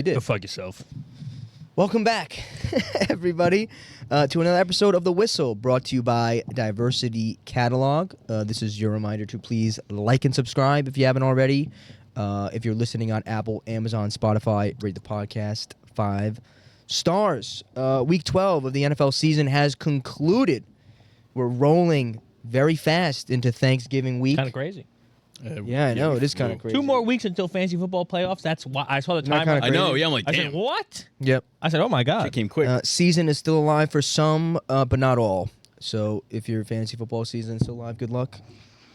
You did. Go fuck yourself. Welcome back, everybody, to another episode of The Whistle, brought to you by Diversity Catalogue. This is your reminder to please like and subscribe if you haven't already. If you're listening on Apple, Amazon, Spotify, rate the podcast 5 stars. Week 12 of the NFL season has concluded. We're rolling very fast into Thanksgiving week. Kind of crazy. Yeah, I know. It is kind of crazy. 2 more weeks until fantasy football playoffs. That's why I saw the Not timer. kinda I know. Yeah, I'm like, I damn. said, what? Yep. I said, oh my God. It came quick. Season is still alive for some, but not all. So if your fantasy football season is still alive, good luck.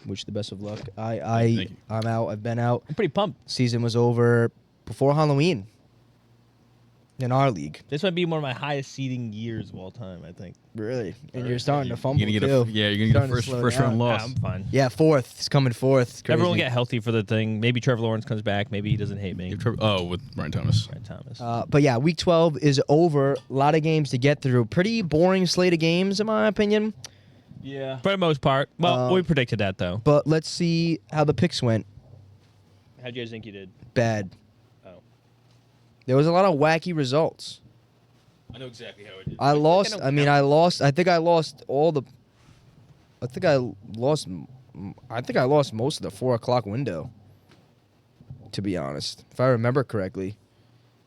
Wish you the best of luck. Thank you. I'm out. I've been out. I'm pretty pumped. Season was over before Halloween in our league. This might be one of my highest seeding years of all time, I think. Really? And you're starting to fumble, You're too. gonna get you're gonna get a first round Yeah, loss. I'm fine. Yeah, fourth. It's coming fourth. It's crazy. Everyone get healthy for the thing. Maybe Trevor Lawrence comes back. Maybe he doesn't hate me. With Brian Thomas. Brian Thomas. But yeah, week 12 is over. A lot of games to get through. Pretty boring slate of games, in my opinion. Yeah. For the most part. Well, we predicted that, though. But let's see how the picks went. How do you guys think you did? Bad. Oh. There was a lot of wacky results. I know exactly how it is. I lost. I mean, I lost. I think I lost all the. I think I lost. I think I lost most of the 4 o'clock window. To be honest, if I remember correctly,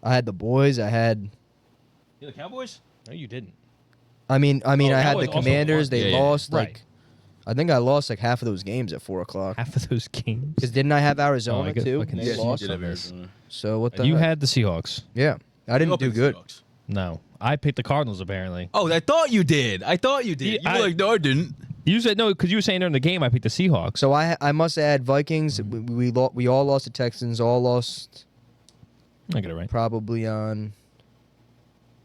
I had the boys. I had. You the Cowboys? No, you didn't. I mean, I had Cowboys the also Commanders. won. They Yeah, lost right. like. I think I lost like half of those games at 4 o'clock. Half of those games. Because didn't I have Arizona I get too? fucking They yes, you lost. did have Arizona. So what the? You heck? had the Seahawks. Yeah, I didn't do good. No. I picked the Cardinals, apparently. Oh, I thought you did. You Yeah, were like, no, I didn't. You said no because you were saying during the game I picked the Seahawks. So I must add Vikings. We all lost to Texans. All lost I get it right. probably on.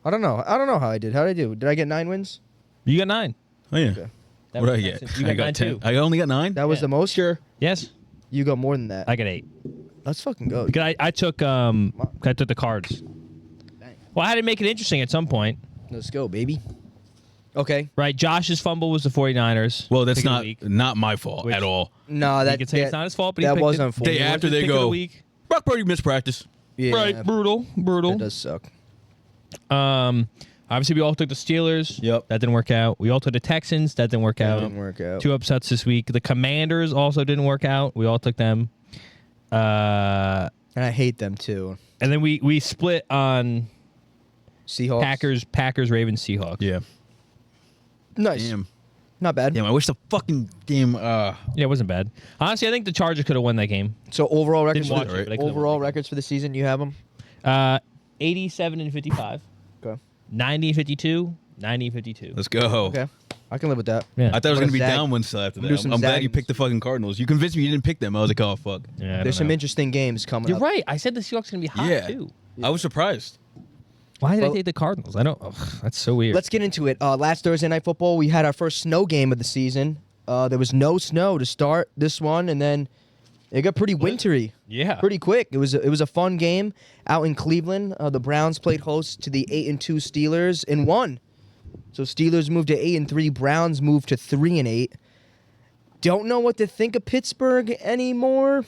I don't know how I did. How did I do? Did I get 9 wins? You got 9. Oh yeah. Okay. That What was did I nice. get? You I got 9 10. too. I only got 9. That was Yeah. the most. Sure. Yes. You got more than that. I got 8. Let's fucking go. Because I took the Cards. Dang. Well, I had to make it interesting at some point. Let's go, baby. Okay. Right, Josh's fumble was the 49ers. Well, that's Pick of the week. not my fault Which- at all. No, You that could say it's not his fault, but he that picked was it. unfortunate. Day after His they pick of the go. week. Brock Purdy missed practice. Yeah, Right, brutal. That does suck. Obviously, we all took the Steelers. Yep. That didn't work out. We all took the Texans. That didn't work That out. didn't work out. 2 upsets this week. The Commanders also didn't work out. We all took them. And I hate them too. And then we split on Seahawks. Packers, Ravens, Seahawks. Yeah. Nice. Damn. Not bad. Damn. I wish the fucking game. Yeah, it wasn't bad. Honestly, I think the Chargers could have won that game. So overall records. Didn't For watch it, but I could've overall won that records for the season. You have them. 87 and 55. Okay. 90 and 52. 90 and 52. Let's go. Okay. I can live with that. Yeah. I thought I was I'm gonna be gonna zag- down one still after I'm that. do some I'm glad you zaggings. picked the fucking Cardinals. You convinced me you didn't pick them. I was like, oh fuck. Yeah, I don't There's some know. interesting games coming You're up. right. I said the Seahawks going to be hot, Yeah. too. I was surprised. Why did Well- I take the Cardinals? I don't. Ugh, that's so weird. Let's get into it. Last Thursday Night Football, we had our first snow game of the season. There was no snow to start this one, and then it got pretty wintry Yeah. pretty quick. It was a fun game out in Cleveland. The Browns played host to the 8-2 Steelers and won. So Steelers moved to 8-3. Browns moved to 3-8. Don't know what to think of Pittsburgh anymore,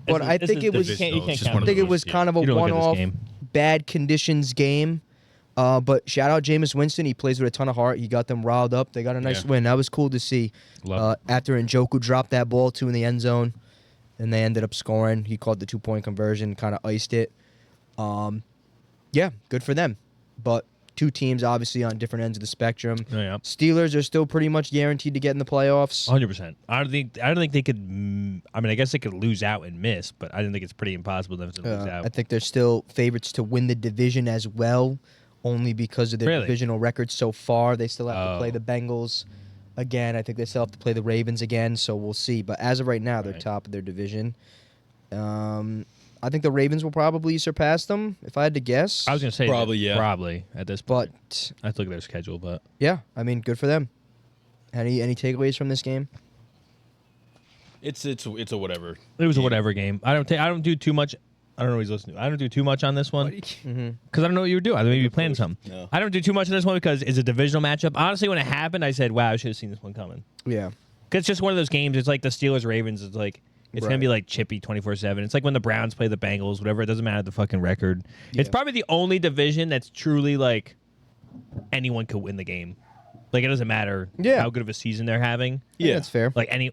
but I think it was. You can't It's just count one I of think it those, was yeah. kind of a You don't look at this one-off, game. bad conditions game. But shout out Jameis Winston. He plays with a ton of heart. He got them riled up. They got a nice Yeah. win. That was cool to see. Love After Njoku dropped that ball in the end zone, and they ended up scoring. He called the 2-point conversion, kind of iced it. Yeah, good for them. But 2 teams obviously on different ends of the spectrum. Oh, yeah. Steelers are still pretty much guaranteed to get in the playoffs. 100%. I don't think they could. I mean, I guess they could lose out and miss, but I didn't think it's pretty impossible for them to lose out. I think they're still favorites to win the division as well, only because of their Really? divisional record so far. They still have to play Oh. the Bengals again. I think they still have to play the Ravens again, so we'll see. But as of right now, they're Right. top of their division. I think the Ravens will probably surpass them, if I had to guess. I was gonna say Probably, yeah. probably at this point. But I have to look at their schedule, but yeah, I mean, good for them. Any takeaways from this game? It's a whatever. it was a whatever game. I don't do too much. I don't know what he's listening to. I don't do too much on this one because I don't know what you were doing. I maybe you planned something. No. I don't do too much on this one because it's a divisional matchup. Honestly, when it happened, I said, "Wow, I should have seen this one coming." Yeah. Because it's just one of those games. It's like the Steelers Ravens. It's like It's Right. gonna be like chippy 24/7. It's like when the Browns play the Bengals, whatever. It doesn't matter the fucking record. Yeah. It's probably the only division that's truly like anyone could win the game. Like it doesn't matter Yeah. how good of a season they're having. Yeah, that's fair. Like any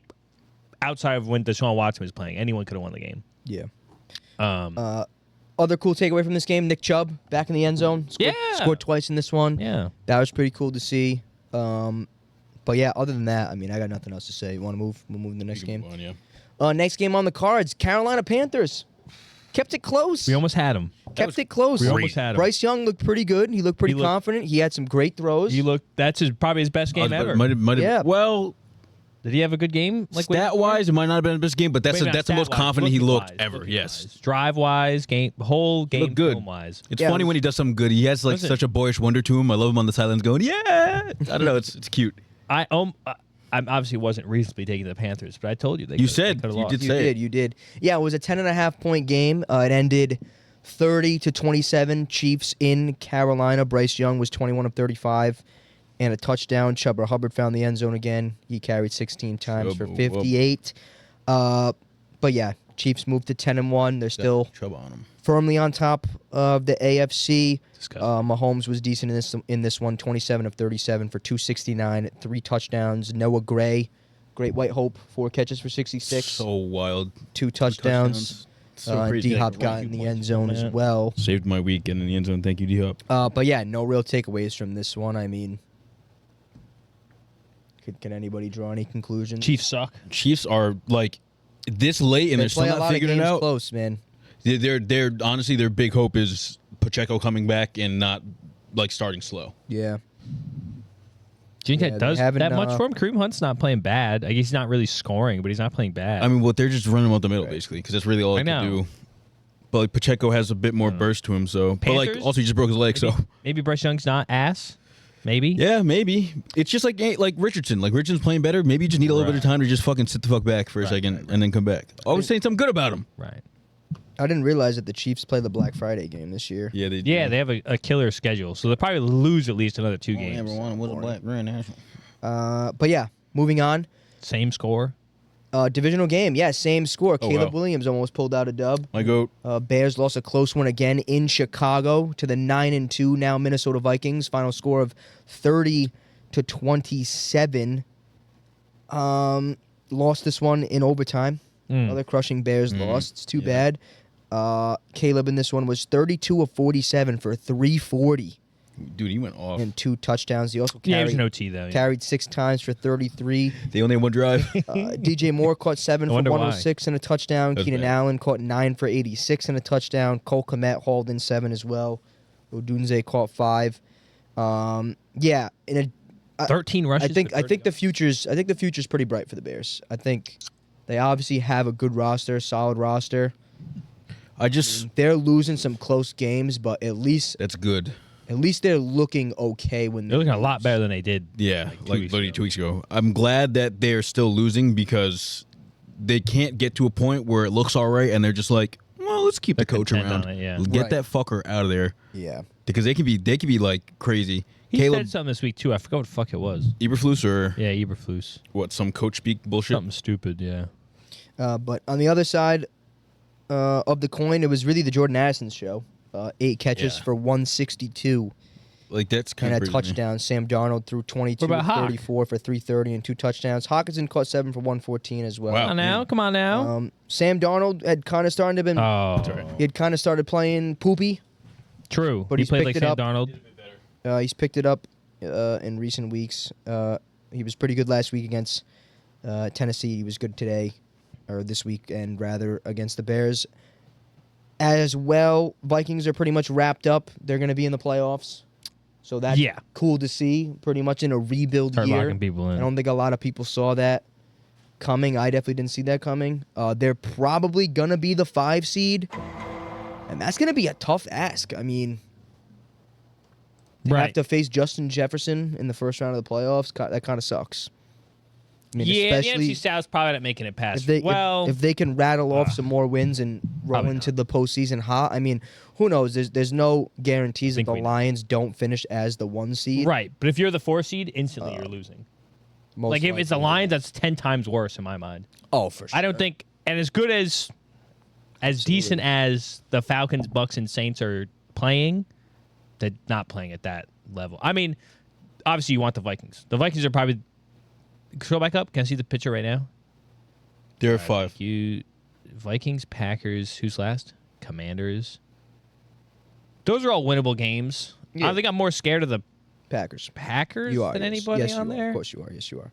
outside of when Deshaun Watson was playing, anyone could have won the game. Yeah. Um, Other cool takeaway from this game: Nick Chubb back in the end zone. Scored twice in this one. yeah. That was pretty cool to see. But yeah, other than that, I mean, I got nothing else to say. You want to move? We'll move to the next game. Next game on the cards: Carolina Panthers. Kept it close. We almost had him. Kept it close. We almost had him. Bryce Young looked pretty good. He looked pretty He looked- confident. He had some great throws. That's probably his best game ever. Might have, Yeah. Well, Did he have a good game? Like stat wise, it might not have been his best game, but that's Maybe that's the not most stat-wise, confident he looked looking-wise, ever. Yes. looking-wise. Drive-wise, whole game looked good. film-wise. It's Yeah, funny when he does something good. He has like Listen. such a boyish wonder to him. I love him on the sidelines going, yeah. I don't know. It's cute. I obviously wasn't reasonably taking the Panthers, but I told you they You could've- said. they could've You lost. did You say did. it. You did. Yeah, it was a 10.5-point game. It ended 30-27. Chiefs in Carolina. Bryce Young was 21 of 35 and a touchdown. Chuba Hubbard found the end zone again. He carried 16 times for Chuba 58. But yeah, Chiefs moved to 10-1. They're still Trouble on him. firmly on top of the AFC. Disgusting. Mahomes was decent in this one, 27 of 37 for 269, 3 touchdowns. Noah Gray, great white hope, 4 catches for 66, So wild. 2 touchdowns. So crazy. D-Hop got in the end zone as Yeah. well. Saved my week and in the end zone. Thank you, D-Hop. But yeah, no real takeaways from this one. I mean, can anybody draw any conclusions? Chiefs suck. Chiefs are like this late and They they're still play a not lot of figuring games it out. close, man. They're honestly their big hope is Pacheco coming back and not like starting slow. Yeah. Do you think Yeah, that they does haven't, that much for him? Kareem Hunt's not playing bad. I guess he's not really scoring, but he's not playing bad. I mean, well, they're just running him out the middle basically because that's really all I they can know. do. But like Pacheco has a bit more burst to him, so but like Panthers? also he just broke his leg, so maybe Bryce Young's not ass. Maybe. yeah, maybe it's just like Richardson. Like Richardson's playing better. Maybe you just need a little bit of time to just fucking sit the fuck back for a second and then come back. I was saying something good about him. Right. I didn't realize that the Chiefs play the Black Friday game this year. Yeah, they Yeah, they have a killer schedule, so they'll probably lose at least another 2 games. was a black national. But yeah, moving on. Same score. Divisional game, yeah, same score. Oh, Caleb wow. Williams almost pulled out a dub. My goat. Bears lost a close one again in Chicago to the 9-2 now Minnesota Vikings. Final score of 30-27. Lost this one in overtime. Another crushing Bears loss. It's too bad. Caleb in this one was 32 of 47 for 340 Dude, he went off. and 2 touchdowns. He also Yeah, there's carried, no T though. Yeah. carried 6 times for 33. They only had one drive. DJ Moore caught 7 I for wonder 106 and a touchdown. That's Keenan bad. Allen caught 9 for 86 and a touchdown. Cole Kmet hauled in 7 as well. Odunze caught 5. Yeah, in a 13 rushes. I think for I 30 think the future's pretty bright for the Bears. I think they obviously have a good roster, solid roster. I just They're losing some close games, but at least that's good. they're looking okay when they're looking a lot better than they did. Yeah, Like 2 like weeks literally ago. 2 weeks ago. I'm glad that they're still losing because they can't get to a point where it looks all right and they're just like, well, let's keep the coach content around. on it, yeah. Get Right. that fucker out of there Yeah. because they can be like crazy. He Caleb said something this week too. I forgot what the fuck it was. Eberflus or Yeah, Eberflus. what? Some coach speak bullshit. Something stupid. Yeah. But on the other side of the coin, it was really the Jordan Addison show. 8 catches Yeah. for 162 Like that's kind and of a touchdown. Sam Darnold threw 22 What about Hawk? 34 for 330 and 2 touchdowns. Hawkinson caught 7 for 114 as well. Wow. Come on now. Come on now. Sam Darnold had kind of started to been Oh, he had kind of started playing poopy. true. But He he's played picked like it Sam up. Darnold. He's picked it up in recent weeks. He was pretty good last week against Tennessee. He was good today, or this weekend rather, against the Bears. As well, Vikings are pretty much wrapped up. They're going to be in the playoffs. So that's Yeah. cool to see. Pretty much in a rebuild Start year. locking people in. I don't think a lot of people saw that coming. I definitely didn't see that coming. They're probably going to be the 5 seed. And that's going to be a tough ask. I mean, to have Right. to face Justin Jefferson in the first round of the playoffs, that kind of sucks. I mean, Yeah, the especially NFC South's probably not making it past. if they well, if they can rattle off some more wins and roll Probably into the postseason hot. I mean, who knows? There's no guarantees that Think the we know. Lions don't finish as the 1 seed. right. But if you're the 4 seed, instantly you're losing. Most Like if it's the likely. Lions, that's 10 times worse in my mind. Oh, for sure. I don't think And as good as decent as the Falcons, Bucks, and Saints are playing, they're not playing at that level. I mean, obviously you want the Vikings. The Vikings are probably scroll back up. Can I see the picture right now? They're at 5. You Vikings, Packers. Who's last? Commanders. Those are all winnable games. Yeah. I think I'm more scared of the Packers. Packers You are than yes. anybody Yes, on you are. there. Of course you are. Yes, you are.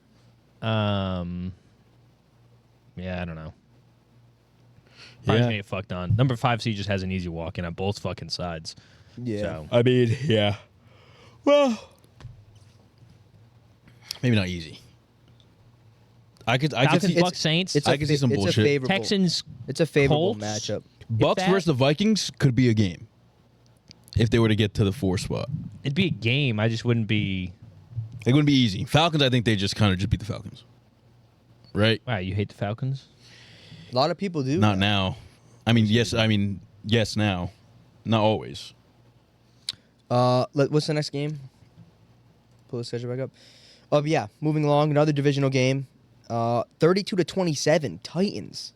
Yeah, I don't know. Yeah. Probably gonna get fucked on. Number 5 seed just has an easy walk in on both fucking sides. Yeah. So. I mean, yeah. Well, maybe not easy. I could Falcons, see, Bucks, Saints. I could see some it's bullshit. A favorable, Texans. It's a favorable Colts. matchup. Bucks that- versus the Vikings could be a game if they were to get to the 4 spot. It'd be a game. I just wouldn't be. It wouldn't be easy. Falcons, I think they just kind of just beat the Falcons. Right? Wow, you hate the Falcons? A lot of people do. Not now. I mean, yes. I mean, yes. Now, not always. What's the next game? Pull the schedule back up. Oh yeah, moving along. Another divisional game. 32-27. Titans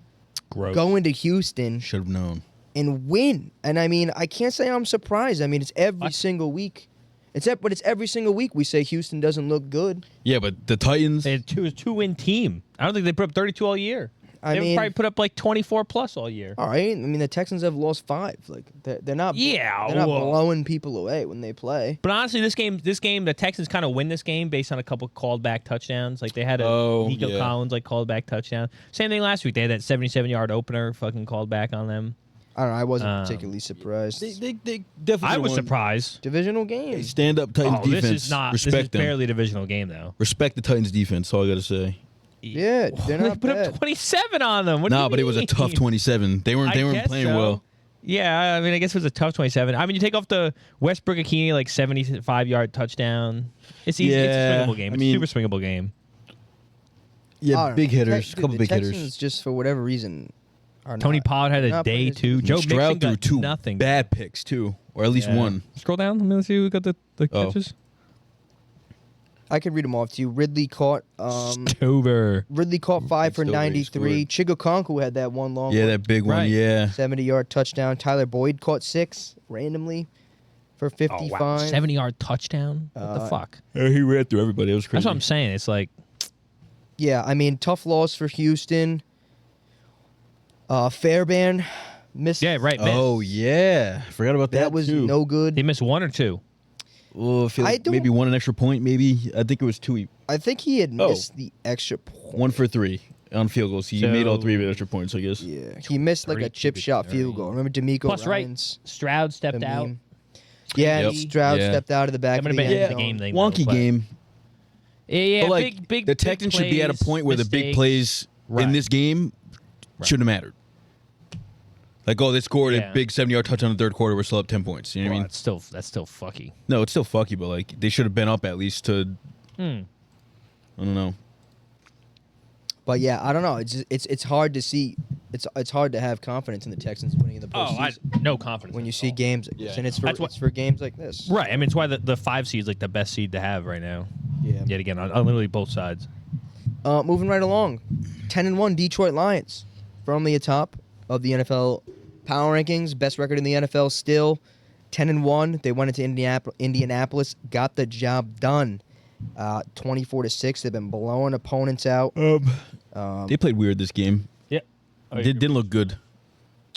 Gross. go into Houston Should have known. and win. And I mean, I can't say I'm surprised. I mean, it's every single week. It's every single week we say Houston doesn't look good. Yeah, but the Titans. They had a 2-win team. I don't think they put up 32 all year. I They would mean, probably put up like 24 plus all year. all right. I mean, the Texans have lost 5. Like they're not. Yeah, they're not well. blowing people away when they play. But honestly, this game, the Texans kind of win this game based on a couple called back touchdowns. Like they had Nico yeah. Collins called back touchdown. Same thing last week. They had that 77-yard opener fucking called back on them. I don't know. I wasn't particularly surprised. They definitely. I was won. surprised. Divisional Hey, game. stand up Titans defense. This is not. Respect this is them. barely a divisional game though. Respect the Titans defense. All I gotta say. Yeah, they're They not put bad. up 27 on them. What do Nah, you but it was a mean? tough 27. They weren't I playing guess so. well. Yeah, I mean, I guess it was a tough 27. I mean, you take off the Westbrook Akini 75-yard touchdown. It's easy. It's a Yeah, swingable game. I It's mean- a super swingable game. I Yeah, don't big know. hitters. Dude, A couple the big Texans hitters. just for whatever reason are Tony not, Pollard had a not day participating. too. Joe Mixon Stroud threw got 2 nothing. bad picks too, or at least Yeah. one. Scroll down. Let me see who got the Oh. catches. I could read them off to you. Ridley caught Stover. 5 for Still 93. Chigakonku had that one long Yeah, one, that big one. Right. Yeah. 70-yard touchdown. Tyler Boyd caught 6 randomly for 55. Oh, wow. 70-yard touchdown. What the fuck? He ran through everybody. It was crazy. That's what I'm saying. It's like Yeah, I mean, tough loss for Houston. Fairbairn missed. yeah, right. Oh yeah, forgot about that. That was too. no good. They missed 1 or 2. Oh, I feel I like don't- maybe one an extra point. Maybe I think it was 2. I think he had Oh. missed the extra point. 1 for 3 on field goals. He So- made all 3 of the extra points. I guess. Yeah, he missed like a 30, chip shot 30. field goal. Remember D'Amico Plus, right. Ryans? Stroud stepped the out. meme? Yeah, and Yep. Stroud Yeah. stepped out of the back. That of might the have been end the zone. game they Wonky play. game. Yeah, But like big the Texans should be at a plays, point where the big mistakes. plays Right. in this game shouldn't have mattered. Like, oh, they scored Yeah. a big 70-yard touchdown in the third quarter. We're still up 10 points. You know what I mean? That's still fucky. No, it's still fucky, but like they should have been up at least to. I don't know. But yeah, I don't know. It's hard to see. It's hard to have confidence in the Texans winning in the postseason No confidence. when you at see all. games like this, Yeah, and it's That's what- for games like this. Right. I mean, it's why the 5 seed's like the best seed to have right now. Yeah. Yet again, on literally both sides. Moving right along, 10-1 Detroit Lions, firmly atop of the NFL power rankings. Best record in the NFL still, 10-1. They went into Indianapolis, got the job done, 24-6. They've been blowing opponents out. They played weird this game. Yeah. Didn't look good.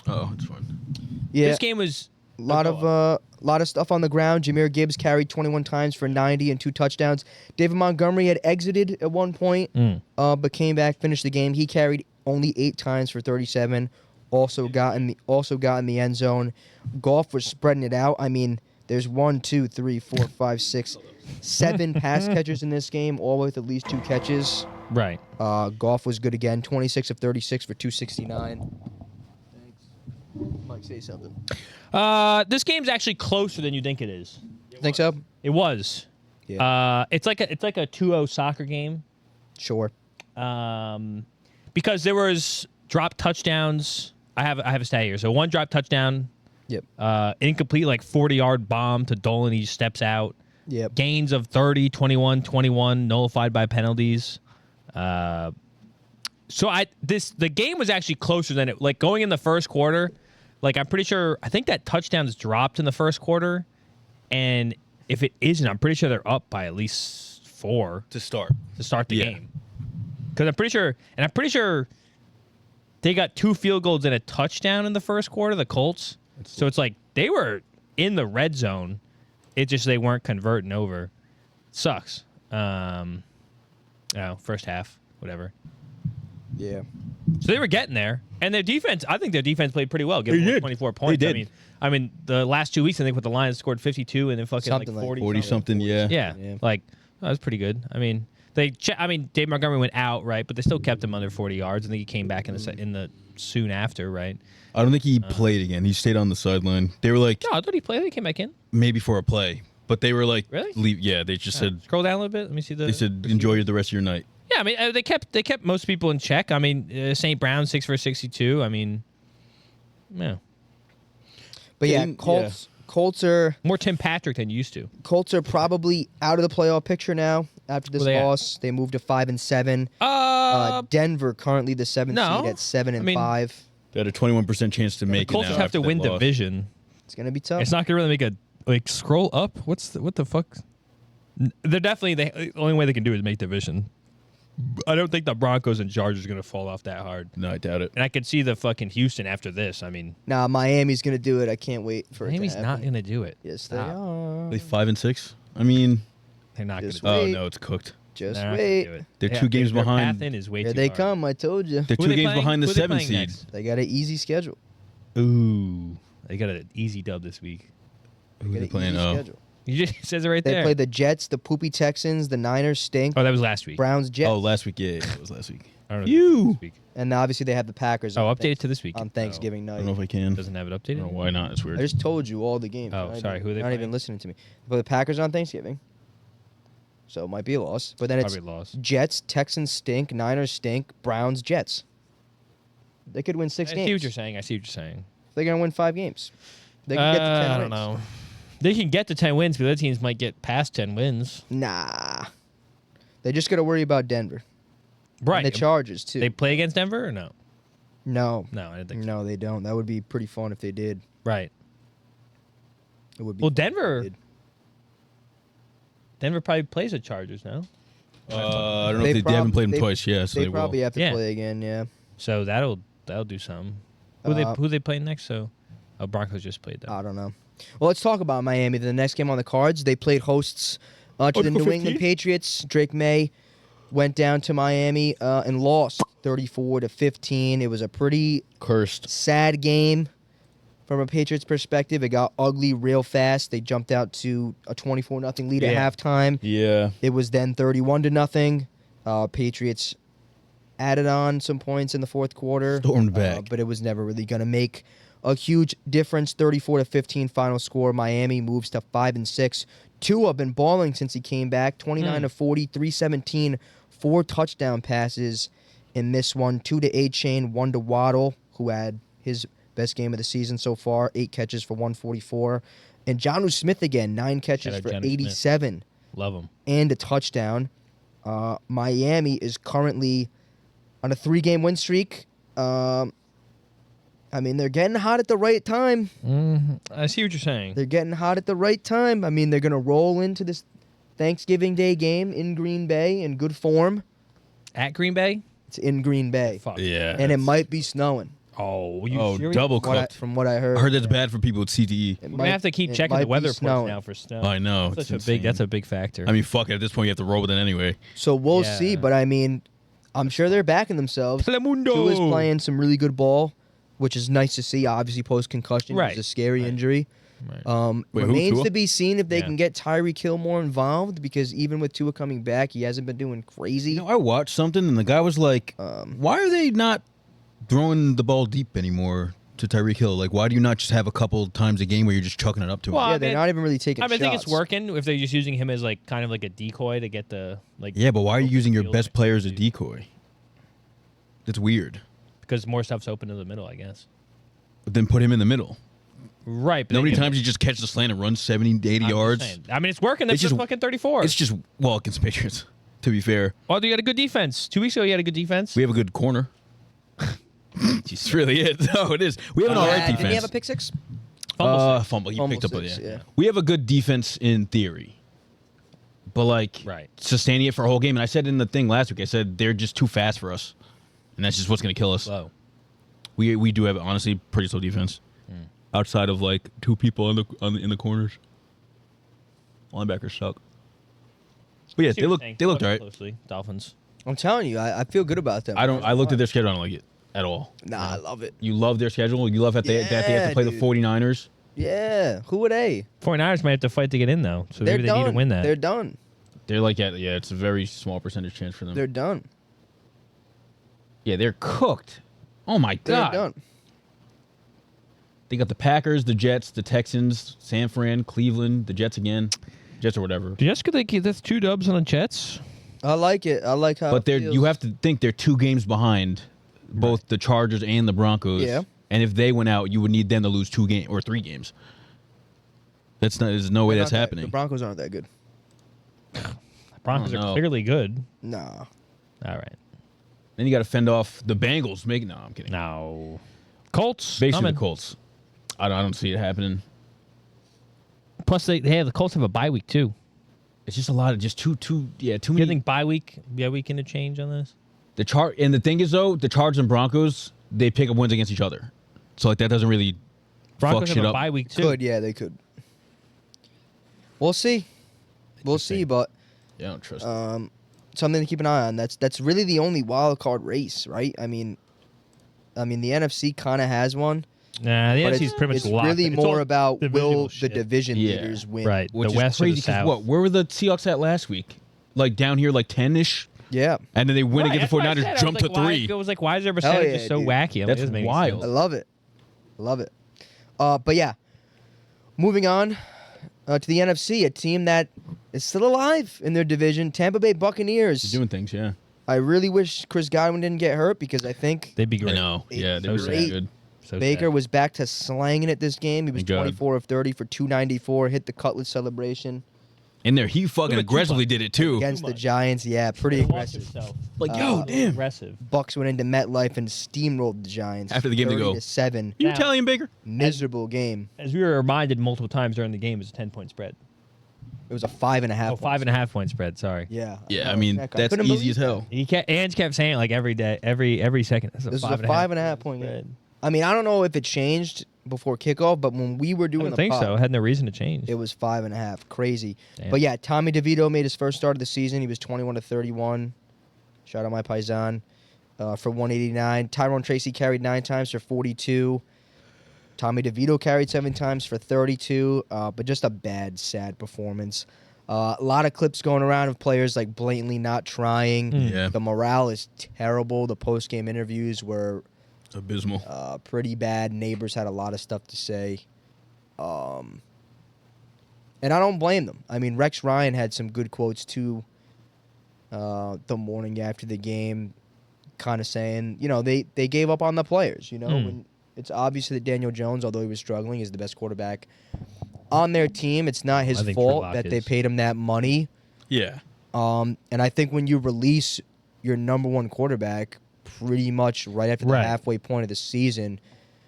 Oh, it's fine. Yeah, This game was lot of stuff on the ground. Jameer Gibbs carried 21 times for 90 and 2 touchdowns. David Montgomery had exited at one point, but came back, finished the game. He carried only 8 times for 37. Also got in the end zone. Goff was spreading it out. I mean, there's 1, 2, 3, 4, 5, 6, 7 pass catchers in this game, all with at least 2 catches. right. Goff was good again. 26 of 36 for 269. Thanks. Mike, say something. This game's actually closer than you think it is. Think so? It was. Yeah. It's like a 2-0 soccer game. Sure. Because there was drop touchdowns. I have a stat here. So 1 drop touchdown, Yep. incomplete, like 40-yard bomb to Dolan. He steps out. Yep. Gains of 30, 21, 21, nullified by penalties. So the game was actually closer than it. Like going in the first quarter, like I'm pretty sure. I think that touchdown's dropped in the first quarter, and if it isn't, I'm pretty sure they're up by at least 4 to start the game. Because I'm pretty sure they got 2 field goals and a touchdown in the first quarter. The Colts. So it's like they were in the red zone. It just they weren't converting over. Sucks. First half, whatever. Yeah. So they were getting there, and their defense. I think their defense played pretty well, giving them 24 points. They did. I mean, the last 2 weeks, I think with the Lions scored 52 and then fucking Something like like 40 something. Yeah. Yeah, like that was pretty good. I mean, Dave Montgomery went out, right, but they still kept him under 40 yards. I think he came back in the soon after, right? I don't think he played again. He stayed on the sideline. They were like, No, I thought he played. He came back in. maybe for a play, but they were like, Really? leave. Yeah, they just said, Scroll down a little bit. Let me see they said, enjoy the rest of your night. Yeah, I mean, they kept most people in check. I mean, St. Brown 6 for 62. I mean, yeah, But yeah, Didn't- Colts are more Tim Patrick than used to. probably out of the playoff picture now after this Where they at? loss. They moved to 5-7. Denver currently the 7th no. seed at 7 and I mean, 5. They had a 21% chance to make it. Colts now have to after win that loss. division. It's gonna be tough. It's not gonna really make a scroll up. What the fuck? They're definitely the only way they can do it is make division. I don't think the Broncos and Chargers are gonna fall off that hard. No, I doubt it. And I could see the fucking Houston after this. I mean, Nah, Miami's gonna do it. I can't wait for Miami's it to not happen. gonna do it. Yes, Stop. they are. They 5-6. I mean, They're not Just gonna. oh Wait. no, it's cooked. Just They're not gonna wait. do it. They're Yeah, 2 games their behind. path in is way Here too they hard. come. I told you. They're Who 2 they games playing? behind the Who they 7th playing seed. next? They got an easy schedule. Ooh, they got an easy dub this week. Who Got they an playing? easy Oh, schedule. You just it says it right They there. play the Jets, the poopy Texans, the Niners stink, Oh, that was last week. Browns, Jets, last week. Yeah, it was last week. I don't know. You. This week. and obviously they have the Packers. Oh, on update it to this week. on Thanksgiving I night. don't know if I can. Doesn't have it I updated. don't know why not. It's I weird. just told you all the games. Oh, You're not sorry, even- who are they You're not playing? even listening to me. But the Packers on Thanksgiving, so it might be a loss. But then it's Probably lost. Jets, Texans stink, Niners stink, Browns, Jets. They could win 6 I games. see what you're saying. They're gonna win 5 games. They can get to 10 I wins. don't know. They can get to 10 wins, but other teams might get past 10 wins. Nah, they just gotta worry about Denver. Right. And the Chargers too. They play against Denver or no? no, No, I didn't think so. no, they don't. That would be pretty fun if they did. Right. It would be. Well, fun if they Denver did. Denver probably plays the Chargers now. I don't know if they haven't played them twice. Yeah, so They they probably will. have to Yeah. play again. Yeah. So that'll do something. Who they play next? So Broncos just played them. I don't know. Well, let's talk about Miami. The next game on the cards, they played hosts to the Article New 15? England Patriots. Drake May went down to Miami and lost 34-15. It was a pretty Cursed. sad game from a Patriots perspective. It got ugly real fast. They jumped out to a 24-0 lead Yeah. at halftime. Yeah. It was then 31-0. Patriots added on some points in the fourth quarter. Stormed back. But it was never really going to make a huge difference. 34-15 final score. Miami moves to 5-6. Tua been balling since he came back. 29-40, 317, 4 touchdown passes in this one. 2 to A-Chain, 1 to Waddle, who had his best game of the season so far. 8 catches for 144. And Jonnu Smith again, 9 catches Shout out for Jonnu Smith. 87 Love them. and a touchdown. Miami is currently on a 3-game win streak. I mean, they're getting hot at the right time. I see what you're saying. They're getting hot at the right time. I mean, they're going to roll into this Thanksgiving Day game in Green Bay in good form. At Green Bay? It's in Green Bay. Fuck. Yeah. And it might be snowing. Oh, you Oh, serious? double What I- cooked. from what I heard. I heard that's bad for people with CTE. It We're gonna have to keep it checking might the be weather reports snowing. now for snow. I know. That's it's such a big. insane. That's a big factor. I mean, fuck it. At this point, you have to roll with it anyway. So we'll Yeah. see. But I mean, I'm sure they're backing themselves. Telemundo. Tua's playing some really good ball, which is nice to see. Obviously, post-concussion, Right. it was a scary Right. injury. Right. Wait, who, Remains Tua? to be seen if they Yeah. can get Tyreek Hill more involved, because even with Tua coming back, he hasn't been doing crazy. You know, I watched something and the guy was like, "Why are they not throwing the ball deep anymore to Tyreek Hill? Like, why do you not just have a couple times a game where you're just chucking it up to him?" Well, Yeah, I they're mean- not even really taking I shots. think it's working if they're just using him as like kind of like a decoy to get the like. Yeah, but why are you open using your field best like player as a crazy. decoy? That's weird. Because more stuff's open in the middle, I guess. But then put him in the middle. Right. But How many then- times you just catch the slant and run 70 to 80 I'm just yards? saying. I mean, it's working. That's It's just just- fucking 34. It's just, well, against the Patriots. To be fair, Oh, you had a good defense. 2 weeks ago, you had a good defense. we have a good corner. It's really it. No, it is. We have an all right defense. Didn't he have a pick six? Fumble. He Fumble picked up six, yeah. yeah. We have a good defense in theory. But, like, Right. sustaining it for a whole game. And I said in the thing last week, I said they're just too fast for us. And that's just what's going to kill us. Slow. We do have, honestly, pretty slow defense. Outside of, like, two people in the corners. Linebackers suck. But, yeah, they looked all right. Closely. Dolphins. I'm telling you, I feel good about them. I looked at their schedule. I don't like it at all. Nah, I love it. You love their schedule? You love that they have to play the 49ers? Yeah. Who are they? 49ers might have to fight to get in, though. So They're maybe done. they need to win that. They're done. They're like, yeah, it's a very small percentage chance for them. They're done. Yeah, they're cooked. Oh, my They're God. done. They got the Packers, the Jets, the Texans, San Fran, Cleveland, the Jets again. Jets or whatever. Jessica, that's 2 dubs on the Jets. I like it. I like how. But it feels. you have to think they're 2 games behind both the Chargers and the Broncos. Yeah. And if they went out, you would need them to lose 2 games or 3 games. There's no way They're that's not that- happening. The Broncos aren't that good. The Broncos know. are clearly good. Nah. All right. Then you got to fend off the Bengals. No, I'm kidding. No. Colts. Basically coming. the Colts. I don't see it happening. Plus, the Colts have a bye week, too. It's just a lot of too Do you many. think bye week into change on this? And the thing is though, the Chargers and Broncos, they pick up wins against each other. So like that doesn't really Broncos fuck have shit a up. bye week, too. Could, yeah, they could. We'll see. We'll see, but Yeah, I don't trust. something to keep an eye on. That's really the only wild card race, right? I mean, the NFC kind of has one. Nah, the But NFC's pretty much it's locked. really It's more all about divisional will the shit. division Yeah. leaders win. Right. Which the is West crazy or the South. where were the Seahawks at last week? Like down here, like 10-ish, Yeah. and then they win Right, against the that's what I 49ers, said. I jump was to like, why- 3. It was like, why is their percentage yeah, just so dude. wacky? I mean, That's it doesn't make any wild. I sense. love it. Love it. But yeah, moving on to the NFC, a team that is still alive in their division, Tampa Bay Buccaneers. They're doing things, yeah. I really wish Chris Godwin didn't get hurt because I think They'd be I great. know. Yeah, they So were sad. really good. So Baker sad. was back to slanging it this game. He was Thank God. 24 of 30 for 294, hit the Cutlass celebration And there, he fucking Doing too aggressively much. did it too. against the much. Giants. Yeah, pretty He lost aggressive. himself. Like, yo, damn. Aggressive. Bucks went into MetLife and steamrolled the Giants. After the game to 30 go. to 7. You Now- Italian Baker? Miserable game. As we were reminded multiple times during the game, it was a 10-point spread. It was a 5.5. Oh, 5.5-point spread. Sorry. Yeah. Yeah, I mean Heck, I that's couldn't easy believe as that. hell. Ange kept saying it like every day, every second. This This is a 5.5 point game. spread. I mean, I don't know if it changed before kickoff, but when we were I doing don't the think pod, so. It had no reason to change. it was 5.5. Crazy. Damn. But yeah, Tommy DeVito made his first start of the season. He was 21 to 31. Shout out my paisan for 189. Tyrone Tracy carried 9 times for 42. Tommy DeVito carried 7 times for 32. But just a bad, sad performance. A lot of clips going around of players like blatantly not trying. Yeah. The morale is terrible. The post-game interviews were Abysmal. pretty bad. Neighbors had a lot of stuff to say. And I don't blame them. I mean, Rex Ryan had some good quotes too the morning after the game, kind of saying, they gave up on the players. When it's obvious that Daniel Jones, although he was struggling, is the best quarterback on their team. It's not his I think fault True that Lock they is. paid him that money. Yeah. And I think when you release your number one quarterback pretty much right after the Right. halfway point of the season,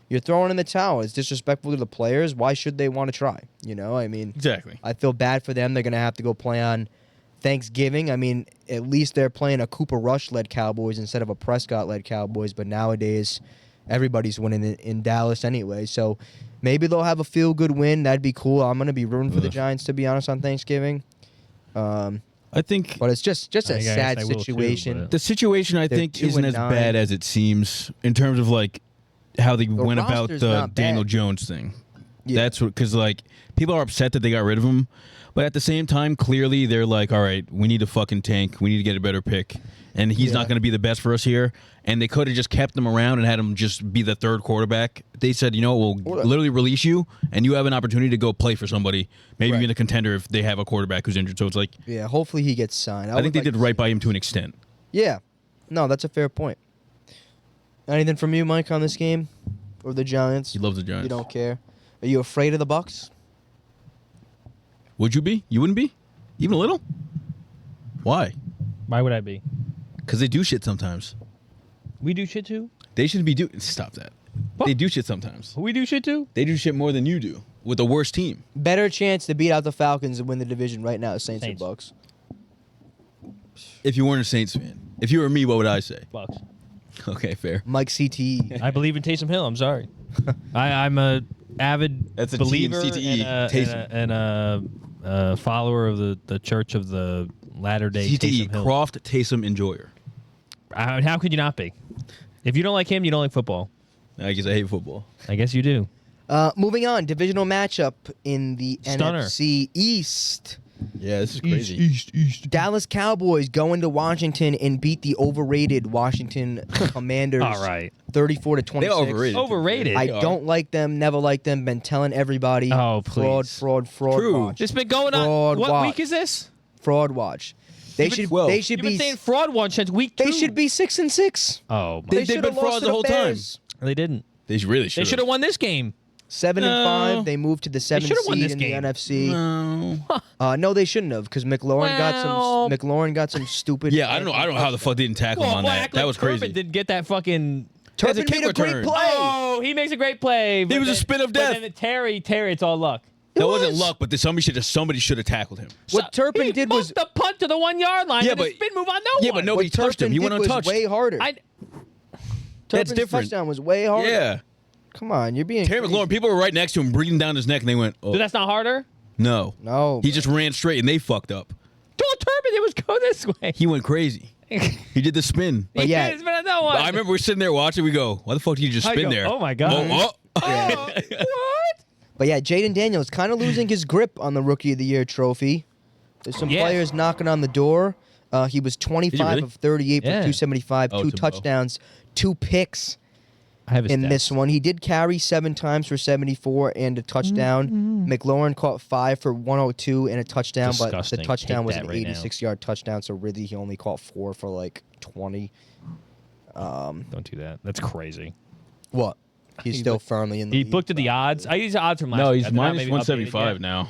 you're throwing in the towel. It's disrespectful to the players. Why should they want to try? I mean, Exactly. I feel bad for them. They're going to have to go play on Thanksgiving. I mean, at least they're playing a Cooper Rush-led Cowboys instead of a Prescott-led Cowboys. But nowadays, everybody's winning in Dallas anyway. So maybe they'll have a feel-good win. That'd be cool. I'm going to be rooting for the Ugh. Giants, to be honest, on Thanksgiving. I think But it's just a I guess sad I will too, situation. but- the situation I They're think 2 isn't and as 9. bad as it seems in terms of like how they went about roster's the not bad. Daniel Jones thing. Yeah. That's what because like people are upset that they got rid of him, but at the same time, clearly they're like, all right, we need to fucking tank. We need to get a better pick, and he's Yeah. not going to be the best for us here. And they could have just kept him around and had him just be the third quarterback. They said, we'll Or- literally release you, and you have an opportunity to go play for somebody, maybe Right. even a contender if they have a quarterback who's injured. So it's like Yeah, hopefully he gets signed. I would think they like did to right see- by him to an extent. Yeah. No, that's a fair point. Anything from you, Mike, on this game? Or the Giants? He loves the Giants. You don't care? Are you afraid of the Bucks? Would you be? You wouldn't be? Even a little? Why? Why would I be? Because they do shit sometimes. We do shit too? They shouldn't be doing. Stop that. What? They do shit sometimes. We do shit too? They do shit more than you do with the worst team. Better chance to beat out the Falcons and win the division right now, Saints or Saints. Bucks. If you weren't a Saints fan, if you were me, what would I say? Bucks. Okay, fair. Mike CTE. I believe in Taysom Hill. I'm sorry. I'm a avid That's a T and believer CTE. and a follower of the Church of the Latter-day CTE, Taysom Hill. Croft, Taysom, Enjoyer. How could you not be? If you don't like him, you don't like football. I guess I hate football. I guess you do. Moving on, divisional matchup in the Stunner. NFC East. Yeah, this is crazy. East. Dallas Cowboys go into Washington and beat the overrated Washington Commanders. All right. 34 to 26. They're overrated. Overrated. I They are. don't like them. Never liked them. Been telling everybody. Oh, Fraud, please. fraud. True. Watch. It's been going on. Fraud What watch. week is this? Fraud watch. They You've been should. 12. They should You've been be. saying fraud one since week 2. They should be 6-6. Oh, They've should been have lost frauds to the whole time. Bears. they didn't. They really should. They should have won this game. 7-5. They moved to the 7th should've won seed this in game. the NFC. No. No, they shouldn't have because McLaurin got some stupid. Yeah, I don't know. I don't know how the fuck they didn't tackle him on that. That was crazy. Turpin didn't get that fucking. That's a Turpin kick made a great return. play. Oh, he makes a great play. He was a spin of But death. then the Terry, it's all luck. That It wasn't was. luck, but somebody should have tackled him. What Turpin he did bumped was the punt to the 1 yard line. Yeah, and the but- spin move on no Yeah, one. but nobody what touched him. Turpin He went did was untouched. way harder. I, That's Turpin's different. touchdown was way harder. Yeah. Come on, you're being. Terry crazy. McLaurin, people were right next to him, breathing down his neck, and they went, oh, so that's not harder. no. No. He just ran straight, and they fucked up. Told Turpin it was go this way. He went crazy. He did the spin. But yeah. It's been on no one. I remember we're sitting there watching. We go, why the fuck did you just I spin go, there? oh my God. Oh. Oh, what? But yeah, Jaden Daniels kind of losing his grip on the Rookie of the Year trophy. There's some Yeah. players knocking on the door. He was 25 really? of 38 for Yeah. 275, Oh, 2 Timbo. touchdowns, 2 picks I have his in stats. this one. He did carry 7 times for 74 and a touchdown. Mm-hmm. McLaurin caught 5 for 102 and a touchdown, but the Disgusting. touchdown Hate was that an right now. 86-yard touchdown, so really he only caught 4 for like 20. Don't do that. That's crazy. What? He's still firmly in the He lead. looked at the odds. I use the odds from last No, week. he's They're not minus maybe 175 updated now.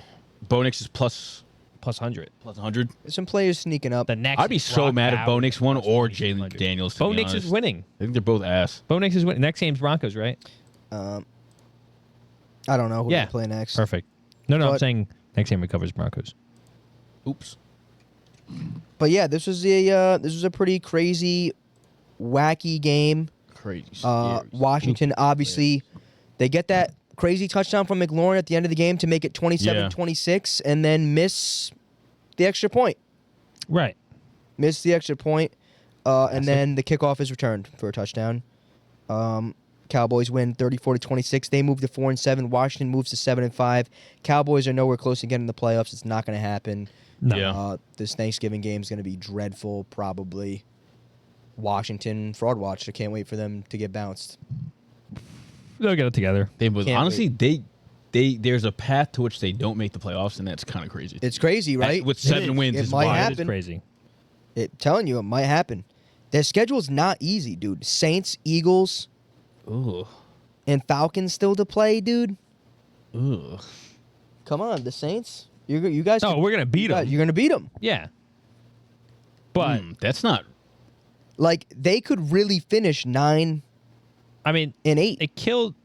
Bo Nix is plus Plus 100. 100. There's some players sneaking up. The next. I'd be so Brock mad if Bo Bowers Nix won plus or 2,200. Jalen Daniels. To Bo be Nix honest. is winning. I think they're both ass. Bo Nix is winning. Next game's Broncos, right? I don't know who Yeah. to play next. Perfect. No, I'm But- saying next game recovers Broncos. Oops. But yeah, this was a pretty crazy, wacky game. Crazy. Washington obviously they get that crazy touchdown from McLaurin at the end of the game to make it 27-26 and then miss the extra point. Right. Miss the extra point, and then the kickoff is returned for a touchdown. Cowboys win 34-26. They move to 4-7. Washington moves to 7-5. Cowboys are nowhere close to getting the playoffs. It's not going to happen. No. Yeah. This Thanksgiving game is going to be dreadful, probably. Washington fraud watch. I can't wait for them to get bounced. They'll get it together. Can't Honestly, there's a path to which they don't make the playoffs, and that's kind of crazy. It's crazy, right? With 7 wins, It is might wild. It happen. is crazy. Telling you, it might happen. Their schedule's not easy, dude. Saints, Eagles, Ooh. and Falcons still to play, dude. Ooh. Come on, the Saints. You guys. No, we're gonna beat them. You're gonna beat them. Yeah. But That's not. Like they could really finish 9-8. I mean, they killed.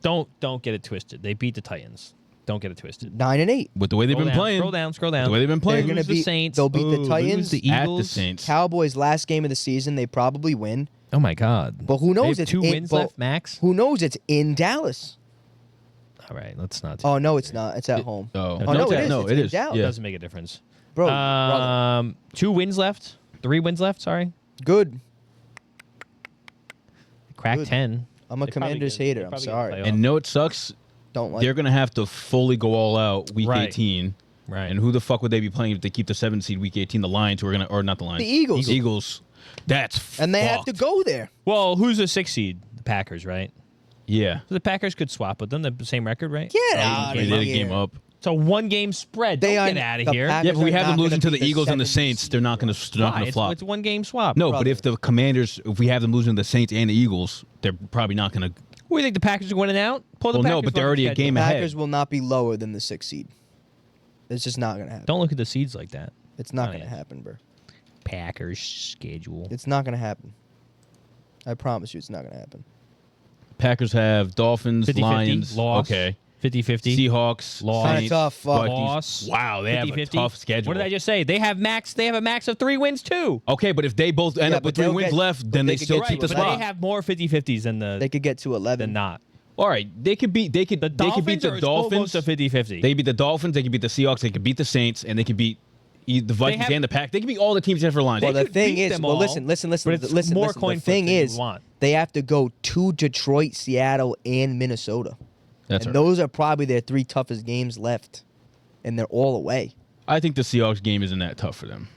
Don't get it twisted. They beat the Titans. Don't get it twisted. 9-8. With the way they've been playing. Scroll down. The way they've been playing. They're gonna Lose the beat- Saints. they'll beat the Lose Titans the at Eagles. the Saints. Cowboys last game of the season. They probably win. Oh my God. But who knows? They have It's 2 in- wins but left, max. Who knows? It's in Dallas. All right, let's not. do Oh that. no, it's not. It's at home. Oh, Oh, no, it is. No, It's it in is. Dallas. It Yeah. doesn't make a difference. Bro, brother. 2 wins left. 3 wins left. Sorry. Good. Crack Good. 10. I'm a They probably Commanders get- hater. they I'm probably get sorry. playoff. And no, it sucks. Don't like. They're going to have to fully go all out week Right. 18. Right. And who the fuck would they be playing if they keep the 7 seed week 18? The Lions, who are going to, or not the Lions. The Eagles. Eagles. That's And they have fucked. to go there. Well, who's the 6th seed? The Packers, right? Yeah. So the Packers could swap with them. They're the same record, right? Get I out mean, of they did here. a game up. It's a 1-game spread. They Don't are- get out of the here. Packers Yeah, but we are have not them losing gonna to the beat the Eagles and the 7th Saints. They're not going to Why? flop. It's 1-game swap. No, brother. but if the Commanders, if we have them losing to the Saints and the Eagles, they're probably not going to. Who do you think the Packers are winning out? Pull the Well, no, Packers but they're off the already a schedule. game ahead. Packers will not be lower than the 6th seed. It's just not gonna happen. Don't look at the seeds like that. It's not Oh, gonna yeah. happen, bro. Packers schedule. It's not going to happen. I promise you it's not going to happen. Packers have Dolphins, 50-50, Lions. loss. Okay. 50-50. Seahawks. Loss. Kinda Saints, tough. Vikings. Loss. Wow, they have a 50-50. tough schedule. What did I just say? They have a max of 3 wins too. Okay, but if they both end Yeah, up with but 3 they'll wins get- left, but then they they could still get keep to the but spot. they have more 50-50s than They could get to 11. than not. All right, they could beat The they could beat Dolphins the are Dolphins. almost a 50-50. They could beat the Dolphins. They could beat the Seahawks. They could beat the Saints, and they could beat the Vikings have- and the Pack. They could beat all the teams except for Lions. Well, They the could thing beat is, them well, all, listen. but it's listen. more listen. coin The flips thing than you is, want. they have to go to Detroit, Seattle, and Minnesota. That's And right. those are probably their 3 toughest games left. And they're all away. I think the Seahawks game isn't that tough for them.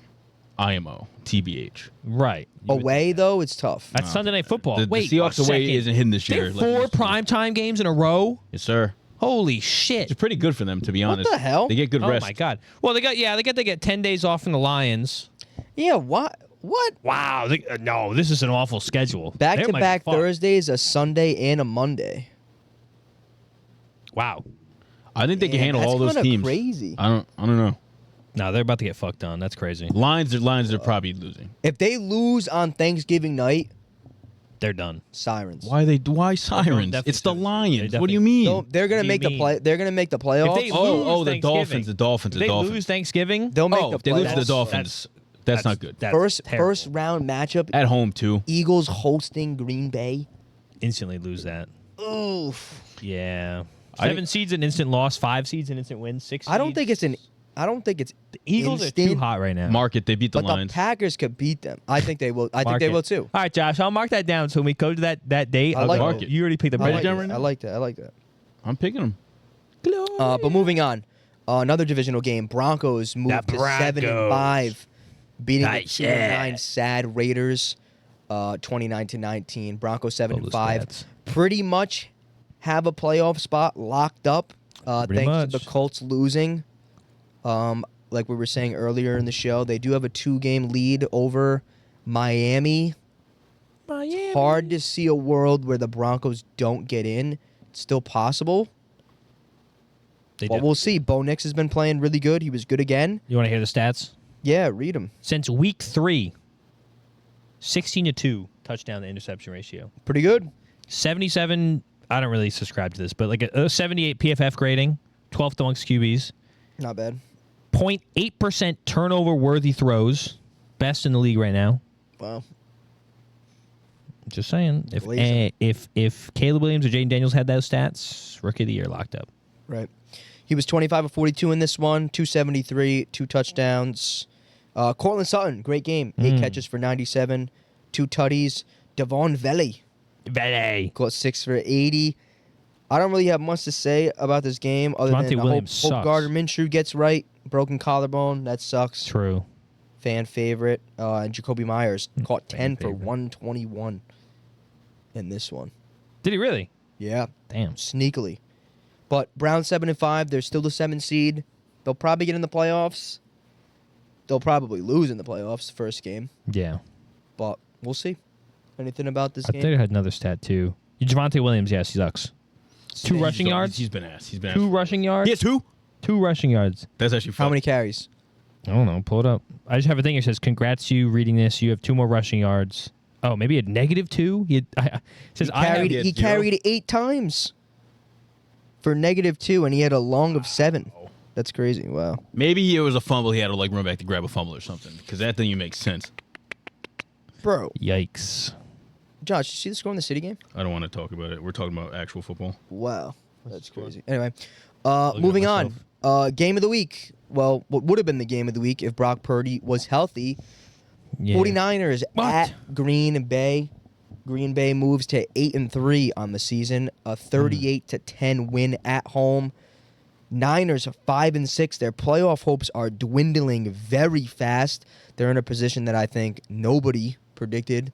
IMO, TBH. Right. Away, though, it's tough. That's Sunday Night Football. The Wait, Seahawks a away second. isn't hidden this They year. have like it 4 used to be. primetime games in a row. Yes, sir. Holy shit! It's pretty good for them, to be honest. the hell? They get good Oh rest. my god. Well, they get 10 days off from the Lions. Yeah, what? Wow. No, this is an awful schedule. They might be Back-to-back fucked. Thursdays, a Sunday, and a Monday. Wow. I think they can Man, handle that's all those kinda teams. crazy. I don't know. No, they're about to get fucked on. That's crazy. Lions are probably losing. If they lose on Thanksgiving night, They're done. sirens. Why sirens? definitely It's the sirens. Lions. They What do you definitely- mean? So they're gonna What do make you the mean? play. They're gonna make the playoffs. They lose The Thanksgiving. Dolphins. The Dolphins. If The they Dolphins. lose Thanksgiving, They'll make Oh, the if they lose to the playoffs. Dolphins, that's not good. That's First terrible. round matchup. At home too. Eagles hosting Green Bay. Instantly lose that. Oof. Yeah. I 7 seeds an instant loss, 5 seeds an instant win, 6 I don't think it's the Eagles are too instant, hot right now. Market. They beat the But Lions. the Packers could beat them. I think they will. I think Mark they it. will too. All right, Josh, I'll mark that down. So when we go to that date, I I'll like go, it. you already picked the I Write it like, bet. down that. right now. I like that. I like that. I'm picking them. But moving on, another divisional game. Broncos moved to 7-5, beating the Nice, 2-9 sad Raiders, 29-19. Broncos 7-5. stats. Pretty much have a playoff spot locked up. Pretty Thanks much. to the Colts losing. Like we were saying earlier in the show, they do have a 2-game lead over Miami. Miami. Hard to see a world where the Broncos don't get in. It's still possible. They But do. we'll see. Bo Nix has been playing really good. He was good again. You want to hear the stats? Yeah, read them. Since week 3, 16-2 touchdown to interception ratio. Pretty good. 77, I don't really subscribe to this, but like a 78 PFF grading, 12th amongst QBs. Not bad. 0.8% turnover worthy throws, best in the league right now. Wow. Just saying. Glaze If Caleb Williams or Jaden Daniels had those stats, rookie of the year locked up. Right. He was 25 of 42 in this one, 273, 2 touchdowns. Cortland Sutton, great game. 8 catches for 97, 2 tutties. Devon Vele Vele. caught 6 for 80. I don't really have much to say about this game other Javonte than Williams hope sucks. Gardner Minshew gets right. Broken collarbone. That sucks. True. Fan favorite. And Jacoby Myers caught 10 for favorite. 121 in this one. Did he really? Yeah. Damn. Sneakily. But Browns 7-5. They're still the 7 seed. They'll probably get in the playoffs. They'll probably lose in the playoffs first game. Yeah. But we'll see. Anything about this I game? think I had another stat too. Javonte Williams, yes, he sucks. 2 rushing yards. He's been asked. He's been 2 asked. rushing yards. He has 2? 2 rushing yards. That's actually How fun. many carries? I don't know. Pull it up. I just have a thing that says, "Congrats to you reading this. You have 2 more rushing yards." Oh, maybe a -2. It says He carried 8 times for -2, and he had a long of 7. That's crazy. Wow. Maybe it was a fumble. He had to like run back to grab a fumble or something because that thing makes sense. Bro. Yikes. Josh, you see the score in the City game? I don't want to talk about it. We're talking about actual football. Wow. That's score? crazy. Anyway, at moving on. myself. Game of the week. Well, what would have been the game of the week if Brock Purdy was healthy. Yeah. 49ers What? at Green Bay. Green Bay moves to 8-3 on the season. A 38-10 win at home. Niners 5-6. Their playoff hopes are dwindling very fast. They're in a position that I think nobody predicted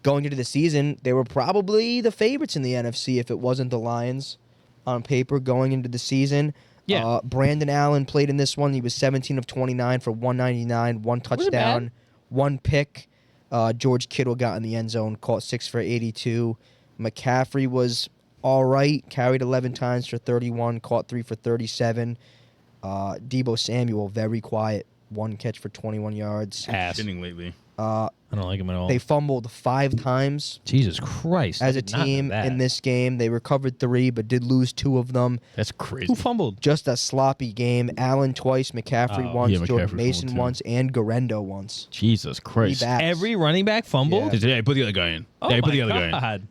going into the season. They were probably the favorites in the NFC if it wasn't the Lions on paper going into the season. Yeah. Brandon Allen played in this one. He was 17 of 29 for 199, 1 touchdown, 1 pick. George Kittle got in the end zone, caught 6 for 82. McCaffrey was all right, carried 11 times for 31, caught 3 for 37. Debo Samuel, very quiet. 1 catch for 21 yards. Ass. Shitting lately. I don't like him at all. They fumbled 5 times Jesus Christ. as I a did not know team that. in this game. They recovered 3, but did lose 2 of them. That's crazy. Who fumbled? Just a sloppy game. Allen twice, McCaffrey Oh. once, Yeah, Jordan McCaffrey Mason fumbled too. once, and Garendo once. Jesus 3 Christ. backs. Every running back fumbled? Yeah. Yeah, put the other guy in. Oh yeah, put my the other guy in. God.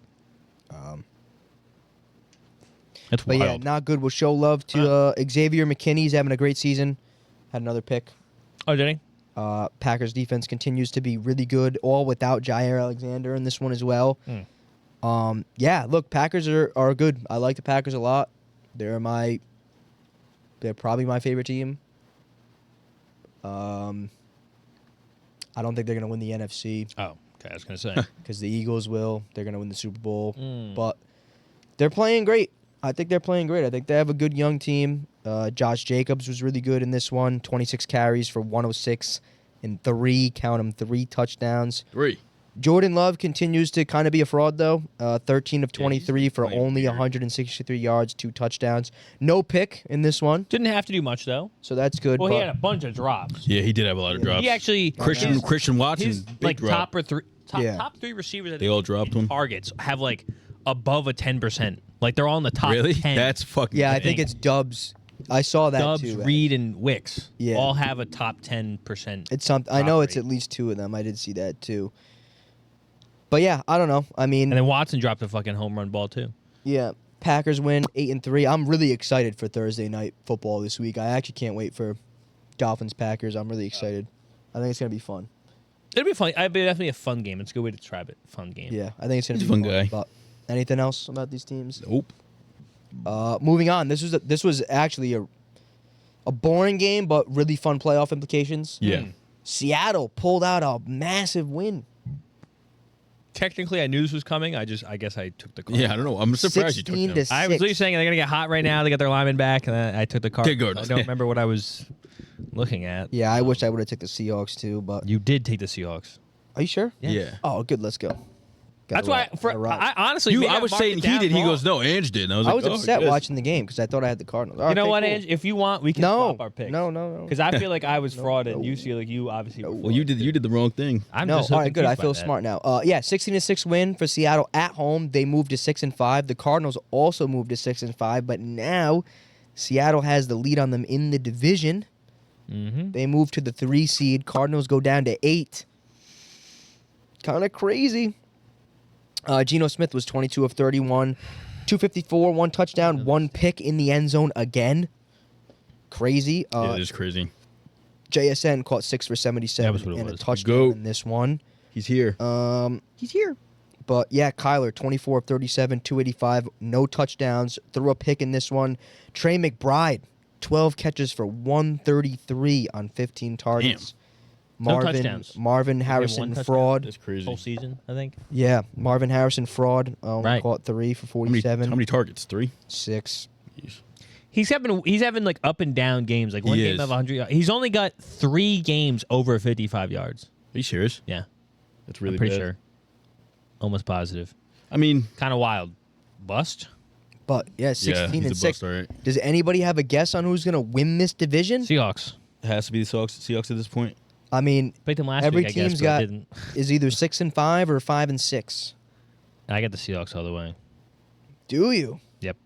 That's But wild. yeah, not good. We'll show love to Xavier McKinney. He's having a great season. Had another pick. Oh, did he? Packers defense continues to be really good, all without Jair Alexander in this one as well. Yeah, look, Packers are good. I like the Packers a lot. They're probably my favorite team. I don't think they're gonna win the NFC Oh, okay. I was going to say. because the Eagles will. They're gonna win the Super Bowl, Mm. but they're playing great. I think they're playing great. I think they have a good young team. Josh Jacobs was really good in this one. 26 carries for 106 and 3 touchdowns. 3. Jordan Love continues to kind of be a fraud, though. 13 of 23 for playing only weird. 163 yards, 2 touchdowns. No pick in this one, Didn't have to do much, though. so that's good. Well, he but had a bunch of drops. Yeah, he did have a lot of drops. He actually Christian Watson, his big like drop. Yeah. top 3 receivers. They all dropped him? Targets have like above a 10%. Like they're all in the top Really? 10. That's fucking. yeah, I insane. think it's Dubs. I saw that Dubs, too. Reed, and Wicks. Yeah. all have a top 10%. It's something. I drop know it's rate. at least 2 of them. I did see that too. But yeah, I don't know. I mean, And then Watson dropped a fucking home run ball too. yeah, Packers win 8-3. I'm really excited for Thursday night football this week. I actually can't wait for Dolphins Packers. I'm really excited. I think it's gonna be fun. It'll be fun. It'll be definitely a fun game. It's a good way to describe it. Fun game. Yeah, I think it's gonna He's be a fun fun. guy. But anything else about these teams? Nope. Moving on. This was actually a boring game, but really fun playoff implications. Yeah. Seattle pulled out a massive win. Technically, I knew this was coming. I guess I took the call. Yeah, I don't know. I'm surprised you took 16 them. to I was 6. literally saying they're gonna get hot right now. They got their lineman back, and then I took the card. Okay, good. I don't remember what I was looking at. Yeah, I wish I would have took the Seahawks too, but You did take the Seahawks. are you sure? Yeah. Oh, good. Let's go. That's why. I honestly, maybe I was marked saying it he down did. He wrong. goes, no, Ange did. And I was I like, was oh, upset yes. watching the game because I thought I had the Cardinals. You know Okay, what, cool. Ange? If you want, we can No, swap our picks. no. Because I feel like I was fraud, and you feel like you obviously. Were Well, you did the wrong thing. I'm No, just so all right, good. I confused by feel that. smart now. Yeah, 16-6 win for Seattle at home. They moved to 6-5. The Cardinals also moved to 6-5, but now Seattle has the lead on them in the division. Mm-hmm. They move to the 3 seed. Cardinals go down to 8. Kind of crazy. Geno Smith was 22 of 31, 254, 1 touchdown, 1 pick in the end zone again. Crazy. Yeah, it is crazy. JSN caught 6 for That 77 was what it and a was. touchdown Go. in this one. He's here. He's here. But yeah, Kyler, 24 of 37, 285, no touchdowns, threw a pick in this one. Trey McBride, 12 catches for 133 on 15 targets. No touchdowns. Marvin one Harrison, touchdown. fraud. That's crazy. Whole season, I think. Yeah, Marvin Harrison, fraud. Right. Caught 3 for How many 47. how many targets? 3? 6. Jeez. He's having like up and down games. Like one He game is. of 100. He's only got 3 games over 55 yards. Are you serious? Yeah, That's really I'm pretty bad. sure. Almost positive. I mean, Kind of wild. Bust. But yeah, yeah, 16 he's and a 6. bust, all right. Does anybody have a guess on who's going to win this division? Seahawks. It has to be the Seahawks at this point. I mean, Picked them last every week. I guess, team's but got didn't. is either 6-5 or 5-6. I got the Seahawks all the way. Do you? Yep.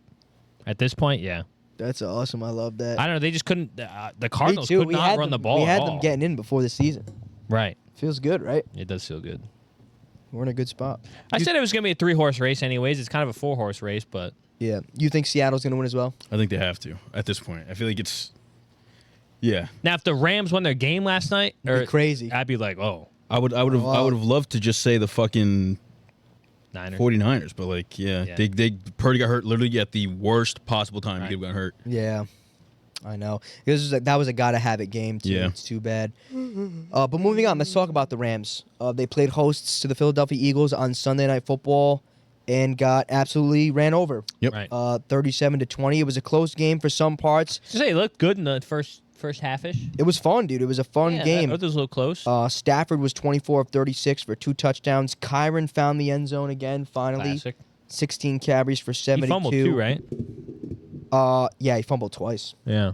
At this point, yeah. That's awesome. I love that. I don't know. They just couldn't. The Me Cardinals too. could not run the ball. We at had all. them getting in before the season. Right. Feels good, right? It does feel good. We're in a good spot. I said it was going to be a 3-horse race, anyways. It's kind of a 4-horse race, but Yeah. You think Seattle's going to win as well? I think they have to at this point. I feel like it's. Yeah, now if the Rams won their game last night, It'd be crazy. I'd be like, oh, I would have loved to just say the fucking Niners. 49ers, but like, yeah. They Purdy got hurt literally at the worst possible time he could have gotten hurt. Yeah. I know. That was a gotta have it game too. Yeah. It's too bad. But moving on, let's talk about the Rams. They played hosts to the Philadelphia Eagles on Sunday Night Football and got absolutely ran over. Yep. Right. 37-20. It was a close game for some parts. Just say it looked good in the first half-ish. It was fun, dude. It was a fun game. It was a little close. Stafford was 24 of 36 for 2 touchdowns. Kyron found the end zone again, finally. Classic. 16 carries for He 72. fumbled too, right? Yeah, he fumbled twice. Yeah.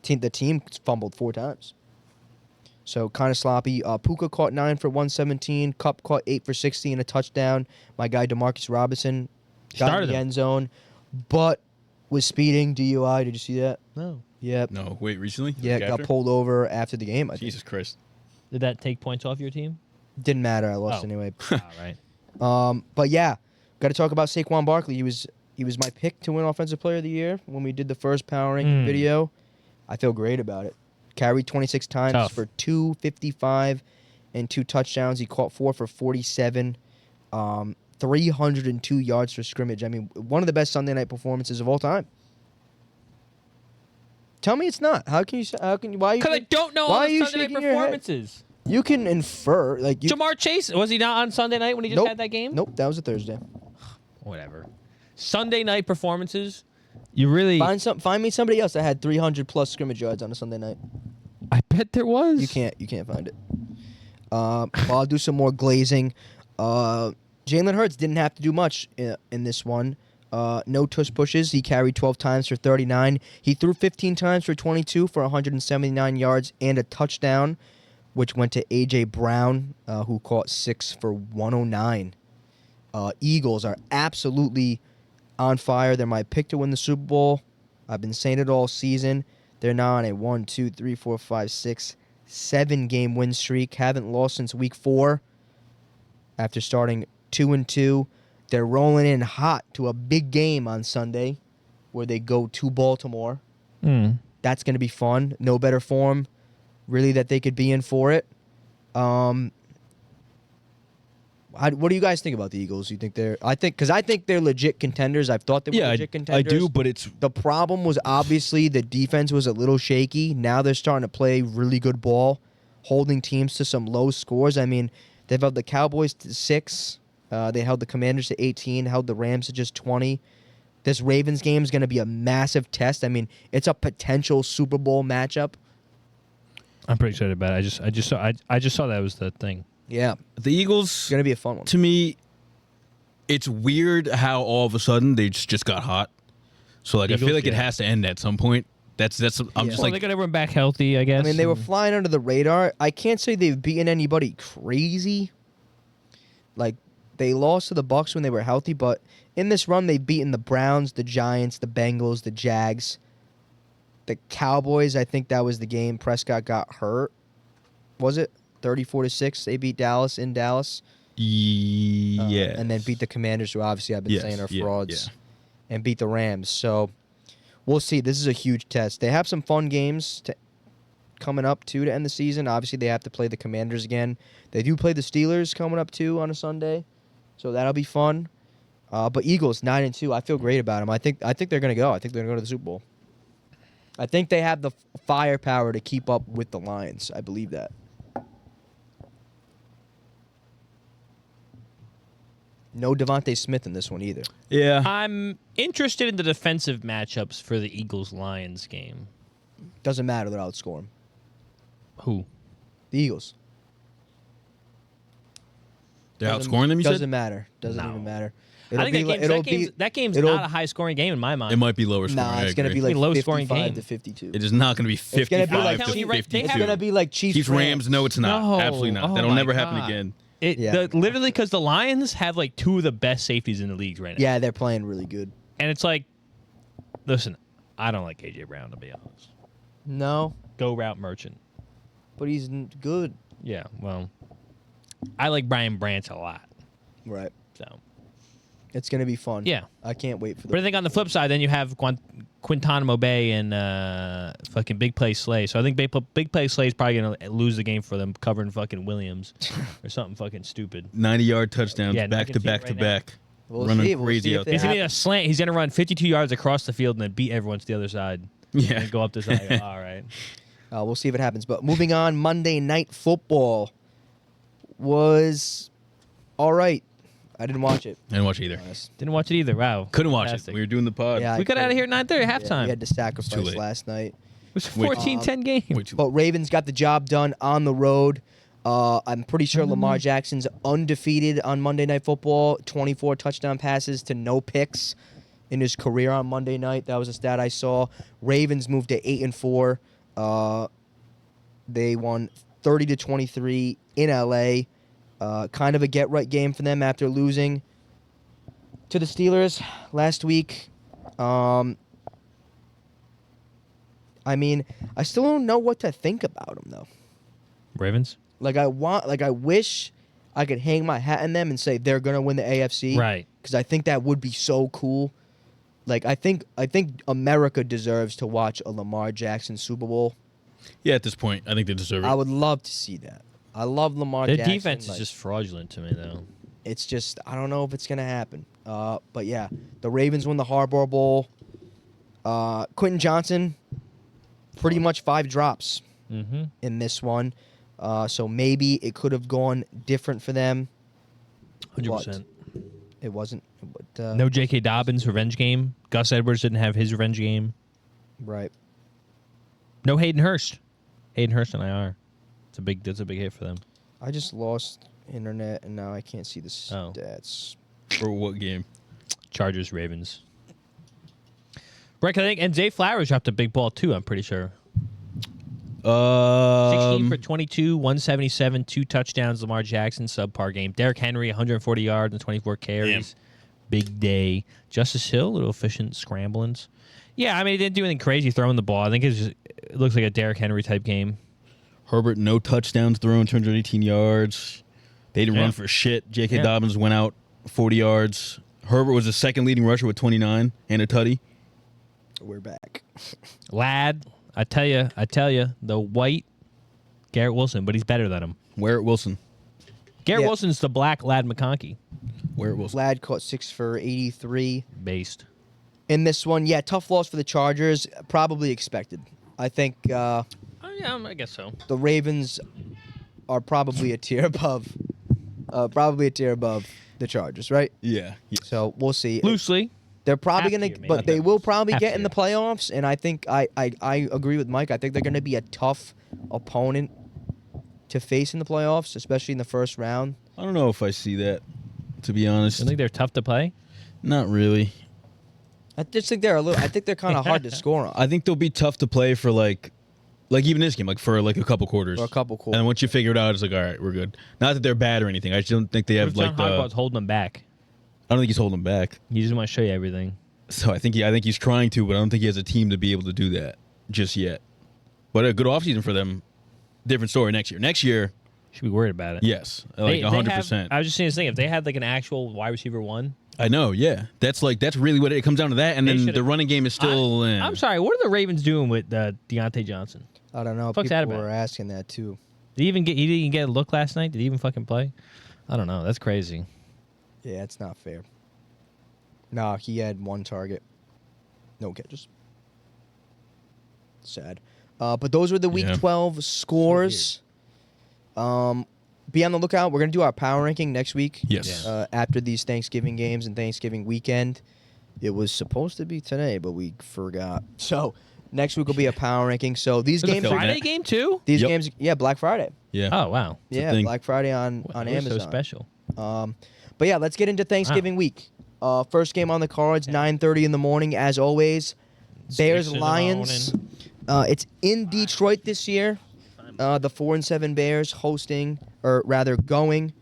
The team fumbled 4 times. So kind of sloppy. Puka caught 9 for 117. Cup caught 8 for 60 and a touchdown. My guy DeMarcus Robinson got Started in the him. end zone, but was speeding, DUI. Did you see that? No. Yep. No, wait, recently? Yeah, Like got after? pulled over after the game. I think. Jesus Christ. Did that take points off your team? Didn't matter. I lost Oh. anyway. All right. But yeah, got to talk about Saquon Barkley. He was my pick to win Offensive Player of the Year when we did the first power ranking video. I feel great about it. Carried 26 times Tough. for 255 and 2 touchdowns. He caught 4 for 47, 302 yards for scrimmage. I mean, one of the best Sunday night performances of all time. Tell me it's not. How can you? Why? Because I don't know why all are the you Sunday night shaking your head? performances. You can infer. Like you. Jamar Chase, was he not on Sunday night when he just Nope. had that game? Nope, that was a Thursday. Whatever. Sunday night performances, you really... Find me somebody else that had 300 plus scrimmage yards on a Sunday night. I bet there was. You can't find it. Well, I'll do some more glazing. Jalen Hurts didn't have to do much in this one. No tush pushes. He carried 12 times for 39. He threw 15 times for 22 for 179 yards and a touchdown, which went to A.J. Brown, who caught 6 for 109. Eagles are absolutely on fire. They're my pick to win the Super Bowl. I've been saying it all season. They're now on a 1, 2, 3, 4, 5, 6, 7-game win streak. Haven't lost since week 4 after starting 2-2. They're rolling in hot to a big game on Sunday where they go to Baltimore. That's going to be fun. No better form, really, that they could be in for it. What do you guys think about the Eagles? You think I think they're legit contenders. I've thought they were legit I contenders. do, but it's The problem was obviously the defense was a little shaky. Now they're starting to play really good ball, holding teams to some low scores. I mean, they've held the Cowboys to 6. They held the Commanders to 18, held the Rams to just 20. This Ravens game is going to be a massive test. I mean, it's a potential Super Bowl matchup. I'm pretty excited about it. I just saw that was the thing. Yeah, the Eagles. it's going to be a fun one. To me, it's weird how all of a sudden they just got hot. So like, I Eagles, feel like it yeah. has to end at some point. That's. I'm Yeah. just Well, like, they got everyone back healthy, I guess. I mean, they were and- flying under the radar. I can't say they've beaten anybody crazy. Like, they lost to the Bucs when they were healthy, but in this run, they've beaten the Browns, the Giants, the Bengals, the Jags, the Cowboys. I think that was the game Prescott got hurt. Was it 34-6? They beat Dallas in Dallas. yeah, And then beat the Commanders, who obviously I've been Yes, saying are yeah, frauds, yeah. and beat the Rams. So we'll see. This is a huge test. They have some fun games coming up, too, to end the season. Obviously, they have to play the Commanders again. They do play the Steelers coming up, too, on a Sunday. So that'll be fun. But Eagles, 9-2. I feel great about them. I think they're going to go. I think they're going to go to the Super Bowl. I think they have the firepower to keep up with the Lions. I believe that. No Devontae Smith in this one either. yeah. I'm interested in the defensive matchups for the Eagles-Lions game. Doesn't matter. They'll outscore them. Who? The Eagles. They're Doesn't- outscoring them. You Doesn't said matter. Doesn't No. even matter. I think that game's it'll- not a high-scoring game in my mind. it might be lower scoring. Nah, it's going gonna be to like It's gonna be a low-scoring 55 game. to 52. It is not going to be gonna be 55 like to telling you, right, they 52. It's gonna be like Chiefs. Chiefs Rams. No, it's not. No. Absolutely not. Oh That'll my never happen God. again. Yeah. Literally because the Lions have like 2 of the best safeties in the league right now. Yeah, they're playing really good. And it's like, listen, I don't like A.J. Brown, to be honest. No, Go route merchant. but he's good. Yeah, well, I like Brian Branch a lot. Right. So, It's gonna be fun. yeah. I can't wait for But I the. think on the flip side, then you have Quintanamo Bay and fucking Big Play Slay. So I think Big Play Slay is probably going to lose the game for them covering fucking Williams or something fucking stupid. 90-yard touchdowns, Yeah, back I to can see it back right to now. back. We'll running see. We'll crazy see if out they there. He's going to be have- a slant. He's going to run 52 yards across the field and then beat everyone to the other side. Yeah. And go up the side. All right. We'll see if it happens. But moving on, Monday Night Football was all right. I didn't watch it. I didn't watch either. Honest. Didn't watch it either. Wow. Couldn't watch Fantastic. it. We were doing the pod. Yeah, We got out of here at 9:30 Yeah, halftime. we had to too sacrifice late. last night. It was a Wait. 14-10 game. Way too But Ravens got the job done on the road. I'm pretty sure Mm-hmm. Lamar Jackson's undefeated on Monday Night Football. 24 touchdown passes to no picks in his career on Monday night. That was a stat I saw. Ravens moved to 8-4. They won 30-23 in LA. Kind of a get-right game for them after losing to the Steelers last week. I mean, I still don't know what to think about them, though. Ravens? I wish I could hang my hat in them and say they're going to win the AFC. Right. Because I think that would be so cool. I think America deserves to watch a Lamar Jackson Super Bowl. Yeah, at this point, I think they deserve it. I would love to see that. I love Lamar Their Jackson. defense is just fraudulent to me, though. It's just, I don't know if it's going to happen. But yeah, the Ravens won the Harbor Bowl. Quentin Johnson, pretty much 5 drops in this one. So maybe it could have gone different for them. 100%. It wasn't. But, No J.K. Dobbins revenge game. Gus Edwards didn't have his revenge game. Right. No Hayden Hurst. Hayden Hurst on IR. That's a big hit for them. I just lost internet, and now I can't see the stats. For what game? Chargers, Ravens. Rick, I think, and Zay Flowers dropped a big ball, too, I'm pretty sure. 16 for 22, 177, 2 touchdowns. Lamar Jackson, subpar game. Derrick Henry, 140 yards and 24 carries. Damn. Big day. Justice Hill, little efficient scramblings. Yeah, I mean, he didn't do anything crazy throwing the ball. I think it looks like a Derrick Henry type game. Herbert, no touchdowns thrown, 218 yards. They didn't run for shit. J.K. Dobbins went out 40 yards. Herbert was the second leading rusher with 29 and a tutty. We're back. Lad, I tell you, the white Garrett Wilson, but he's better than him. Garrett Wilson. Garrett Wilson's the black Lad McConkey. Garrett Wilson. Lad caught 6 for 83. Based. In this one, yeah, tough loss for the Chargers. Probably expected. I think Yeah, I guess so. the Ravens are probably a tier above. The Chargers, right? Yeah. So we'll see. Loosely. They're probably Half going tier, to, maybe. but they will probably Half get in the tier. playoffs. And I think I agree with Mike. I think they're going to be a tough opponent to face in the playoffs, especially in the first round. I don't know if I see that, to be honest. You think they're tough to play? Not really. I just think I think they're kind of hard to score on. I think they'll be tough to play for like even this game, for a couple quarters. For a couple quarters. And then once you figure it out, it's like, all right, we're good. Not that they're bad or anything. I just don't think they have John I Harbaugh's holding them back. don't think he's holding them back. He just want to show you everything. So I think he's trying to, but I don't think he has a team to be able to do that just yet. But a good offseason for them. Different story next year. Next year, Should be worried about it. yes, like 100%. I was just saying this thing. If they had like an actual wide receiver 1. I know, yeah. That's really what it comes down to that, and They then should've- the running game is still. I'm sorry. What are the Ravens doing with Deontay Johnson? I don't know. Fuck's that People about? were asking that too. He didn't even get a look last night? Did he even fucking play? I don't know. That's crazy. Yeah, it's not fair. Nah, he had 1 target. No catches. Sad. But those were the Week Yeah. 12 scores. Be on the lookout. We're going to do our power ranking next week. Yes. After these Thanksgiving games and Thanksgiving weekend. It was supposed to be today, but we forgot. So next week will be a power ranking. So these There's games a feel Friday that. game too? These Yep. games, yeah, Black Friday. Yeah. Oh wow. It's a Yeah, thing. Black Friday on That was Amazon. so special. But yeah, let's get into Thanksgiving week. First game on the cards, 9:30 in the morning, as always. Bears 6 in the Lions. It's in Detroit this year. The 4-7 Bears going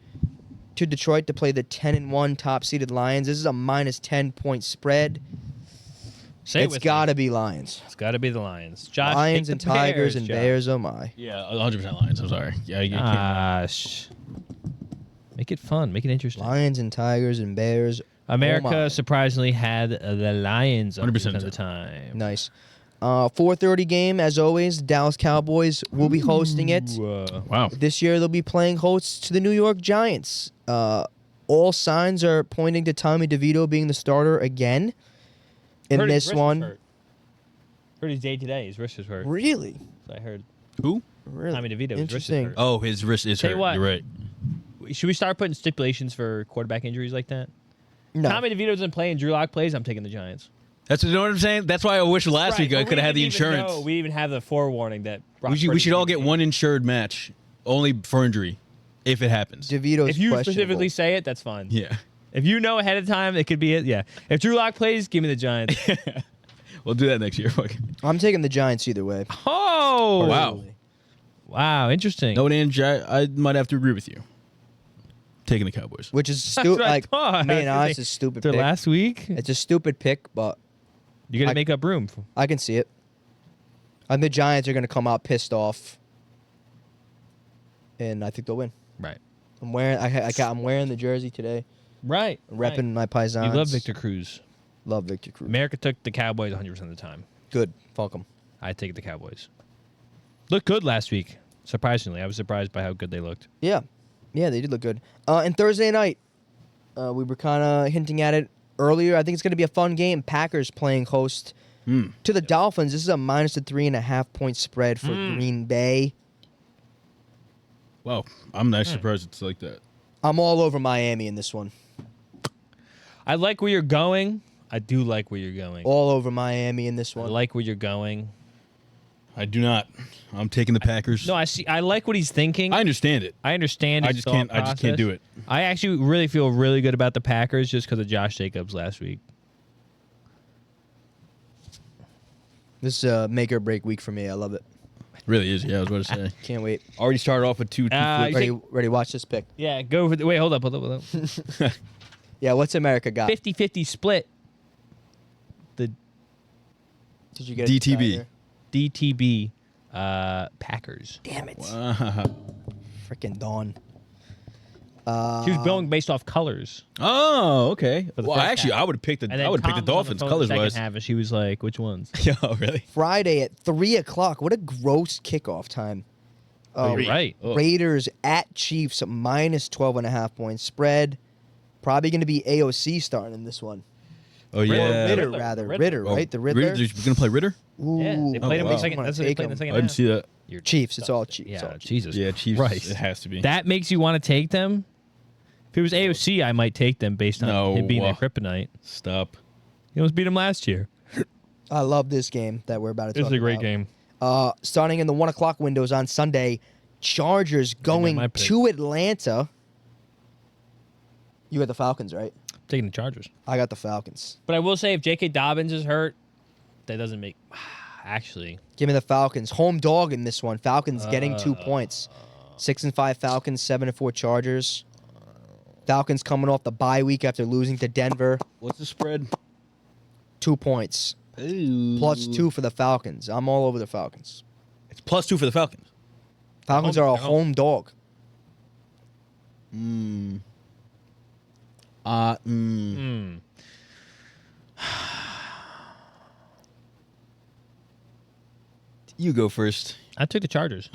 to Detroit to play the 10-1 top-seeded Lions. This is a -10-point spread. It's got to be Lions. It's got to be the Lions. Josh, Lions pick and the Tigers Bears, and Josh. Bears. Oh my! Yeah, 100% Lions. I'm sorry. Yeah, you can't. Gosh. Make it fun. Make it interesting. Lions and Tigers and Bears. America Oh my. surprisingly had the Lions 100% of the time. Nice. 4:30 game as always. Dallas Cowboys will be hosting it. Wow. This year they'll be playing hosts to the New York Giants. All signs are pointing to Tommy DeVito being the starter again in Heard his this wrist was one. hurt. Heard his day today. His wrist was hurt. Really? So I heard Who? Really? Tommy DeVito. His wrist is Interesting. hurt. Oh, his wrist is Tell you hurt. what. You're right. Should we start putting stipulations for quarterback injuries like that? No. Tommy DeVito doesn't play and Drew Lock plays. I'm taking the Giants. You know what I'm saying? That's why I wish last week I but could we have had the didn't even insurance. know- we even have the forewarning that Brock We Purdy's should all gonna get be- one insured match, only for injury, if it happens. DeVito's If you questionable. specifically say it, that's fine. Yeah. If you know ahead of time, it could be it. Yeah. If Drew Lock plays, give me the Giants. We'll do that next year. Fuck. I'm taking the Giants either way. Oh, Wow. Wow, interesting. No, Ange, I might have to agree with you. Taking the Cowboys. Which is That's stupid. what I Like, thought. being honest, it's a stupid After pick. last week, It's a stupid pick, but you're gonna make up room. I can see it. And the Giants are going to come out pissed off, and I think they'll win. Right. I'm wearing the jersey today. Right. I'm repping my Paisans. You love Victor Cruz. Love Victor Cruz. America took the Cowboys 100% of the time. Good. Fuck them. I take the Cowboys. Looked good last week. Surprisingly, I was surprised by how good they looked. Yeah. Yeah, they did look good. And Thursday night, we were kind of hinting at it earlier. I think it's going to be a fun game. Packers playing host to the Dolphins. This is a minus the 3.5 point spread for Green Bay. Wow, I'm not surprised it's like that. I'm all over Miami in this one. I like where you're going. I do like where you're going. All over Miami in this I one. like where you're going. I do not. I'm taking the Packers. No, I see. I like what he's thinking. I understand it. I understand. I his just thought can't. I just can't process. do it. I actually really feel really good about the Packers just because of Josh Jacobs last week. This is a make or break week for me. I love it. It really is. Yeah, I was about to say. Can't wait. Already started off with two. Uh, flips. Ready? Watch this pick. Yeah, go for the. Wait, hold up. Yeah, what's America got? 50-50 split. The Did you get it? DTB. DTB Packers. Damn it. Wow. Freaking Dawn. She was going based off colors. Oh, okay. For the Well, first actually, half. I would have picked the. And then I would have picked the Tom was on Dolphins phone colors the second wise. half, and she was like, "Which ones?" Yeah, really. Friday at 3 o'clock. What a gross kickoff time. Oh, you're right. Oh. Raiders at Chiefs, minus 12.5 point spread. Probably going to be AOC starting in this one. Oh Or yeah. Ritter, Riddler. rather. Riddler. Ritter, Oh, right? The Riddler. You're gonna play Ritter? Ooh. Yeah, they played him in wow. the second. That's what they played in the second I didn't half. see that. You're Chiefs. It's dumb. all Chiefs. It's Yeah, all Chiefs. Jesus. Yeah, Chiefs. Christ. It has to be. That makes you want to take them. If it was AOC, I might take them based on No. it being their kryptonite. Stop. He almost beat him last year. I love this game that we're about to This talk is a great about. game. Starting in the 1 o'clock windows on Sunday, Chargers going my pick. to Atlanta. You got the Falcons, right? Taking the Chargers. I got the Falcons. But I will say, if J.K. Dobbins is hurt, that doesn't make. Actually, Give me the Falcons. Home dog in this one. Falcons getting 2 points. 6-5 Falcons, 7-4 Chargers. Falcons coming off the bye week after losing to Denver. What's the spread? 2 points. Plus 2 for the Falcons. I'm all over the Falcons. It's +2 for the Falcons. Falcons home- are a they're home. home dog. You go first. I took the Chargers.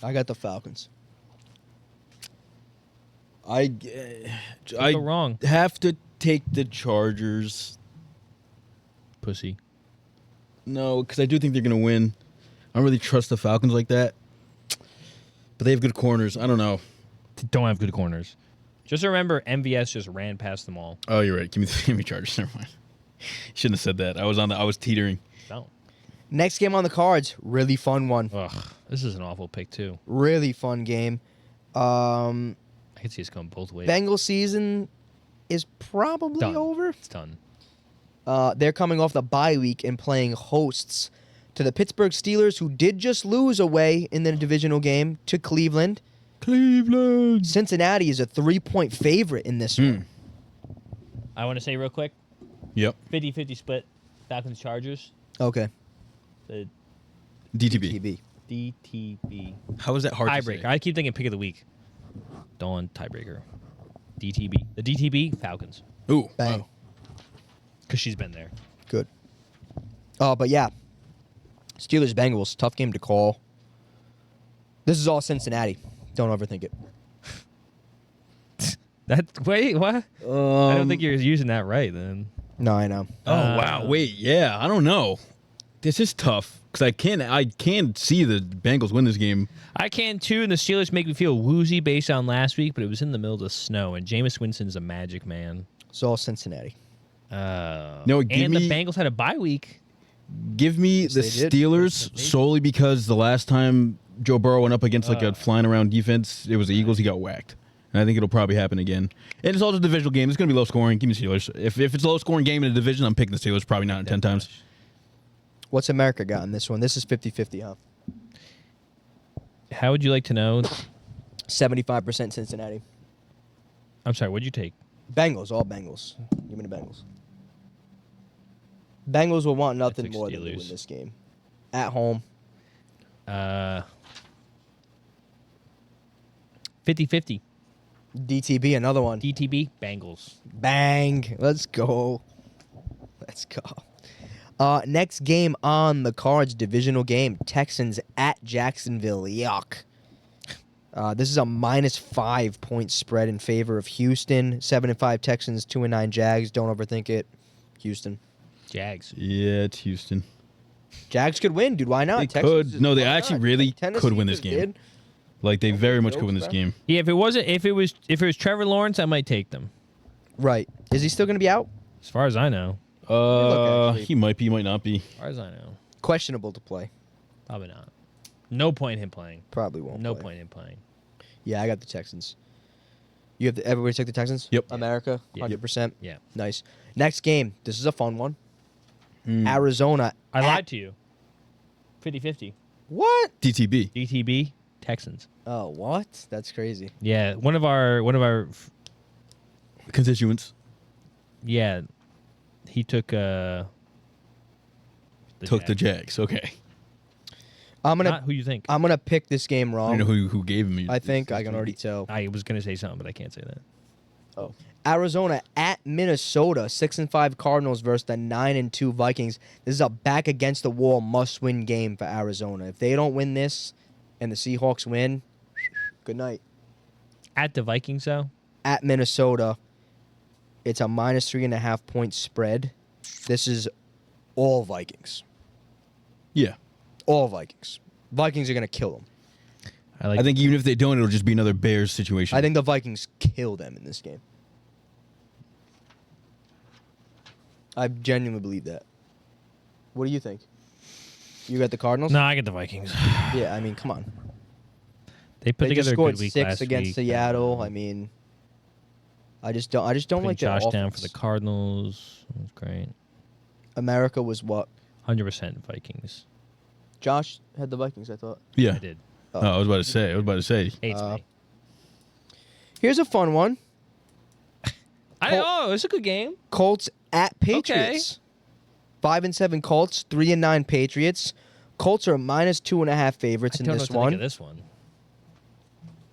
I got the Falcons. I go wrong. have to take the Chargers. Pussy. No, because I do think they're going to win. I don't really trust the Falcons like that. But they have good corners. I don't know. They don't have good corners. Just remember, MVS just ran past them all. Oh, you're right. Give me Chargers. Never mind. Shouldn't have said that. I was teetering. No. Next game on the cards. Really fun one. Ugh, this is an awful pick too. Really fun game. I can see it's going both ways. Bengal season is probably Done. over. It's done. They're coming off the bye week and playing hosts to the Pittsburgh Steelers, who did just lose away in the divisional game to Cleveland. Cleveland. Cincinnati is a 3-point favorite in this one. I want to say real quick, Yep. 50-50 split, Falcons Chargers. Okay. The DTB. TB. DTB How is that hard to tiebreaker. say? I keep thinking pick of the week. Dawn tiebreaker. DTB. The DTB Falcons, Ooh. Bang. Wow. because she's been there. Good. But yeah. Steelers Bengals, tough game to call. This is all Cincinnati. Don't overthink it. Wait, what? I don't think you're using that right then. No, I know. Oh wow. Wait. Yeah. I don't know. This is tough because I can see the Bengals win this game. I can too, and the Steelers make me feel woozy based on last week, but it was in the middle of the snow, and Jameis Winston's a magic man. It's all Cincinnati. No, give and me- the Bengals had a bye week. Give me the they did. Steelers solely because the last time Joe Burrow went up against like a flying around defense, it was the Eagles. He got whacked. And I think it'll probably happen again. And it's also a divisional game. It's going to be low scoring. Give me Steelers. If it's a low scoring game in a division, I'm picking the Steelers probably 9 or 10 times. What's America got in this one? This is 50-50, huh? How would you like to know? 75% Cincinnati. I'm sorry. What'd you take? Bengals, all Bengals. Give me the Bengals. Bengals will want nothing took more than to Steelers. win this game. At home. 50-50. DTB, another one. DTB. Bengals. Bang. Let's go. Let's go. Next game on the cards, divisional game. Texans at Jacksonville. Yuck. This is a -5 point spread in favor of Houston. 7-5 Texans, 2-9 Jags. Don't overthink it. Houston. Jags. Yeah, it's Houston. Jags could win, dude. Why not? They Texans could. is- No, they why actually not? really Tennessee could win this just game. did. Like they very much jokes, could win this bro. game. Yeah, if it was Trevor Lawrence, I might take them. Right. Is he still going to be out? As far as I know. actually. He might be, might not be. As far as I know. Questionable to play. Probably not. No point in him playing. Probably won't No play. point in him playing. Yeah, I got the Texans. You have everybody take the Texans? Yep. America, Yeah. 100%. Yeah. Nice. Next game. This is a fun one. Arizona. I at- lied to you. 50-50. What? DTB. DTB. Texans. Oh, what? That's crazy. Yeah, one of our Constituents. yeah, he took Took the Jags. Okay. I'm Not gonna who you think. I'm gonna pick this game I wrong. don't know who gave him. I think I can already tell. I was gonna say something, but I can't say that. Oh. Arizona at Minnesota, 6-5 Cardinals versus the 9-2 Vikings. This is a back against the wall must-win game for Arizona. If they don't win this, and the Seahawks win, good night. At the Vikings, though. At Minnesota, it's a -3.5 point spread. This is all Vikings. Yeah. All Vikings. Vikings are gonna kill them. I think even if they don't, it'll just be another Bears situation. I think the Vikings kill them in this game. I genuinely believe that. What do you think? You got the Cardinals? No, I get the Vikings. Yeah, I mean, come on. They put They just together a scored good week 6 last against week. Seattle. I mean, I just don't Putting like their Josh down for offense. the Cardinals. That's great. America was what? 100% Vikings. Josh had the Vikings, I thought. Yeah. I did. Oh, I was about to say. Hates Uh, me. Here's a fun one. It's a good game. Colts at Patriots. 5-7 Colts, 3-9 Patriots. Colts are -2.5 favorites I in don't know this what to think one. of this one.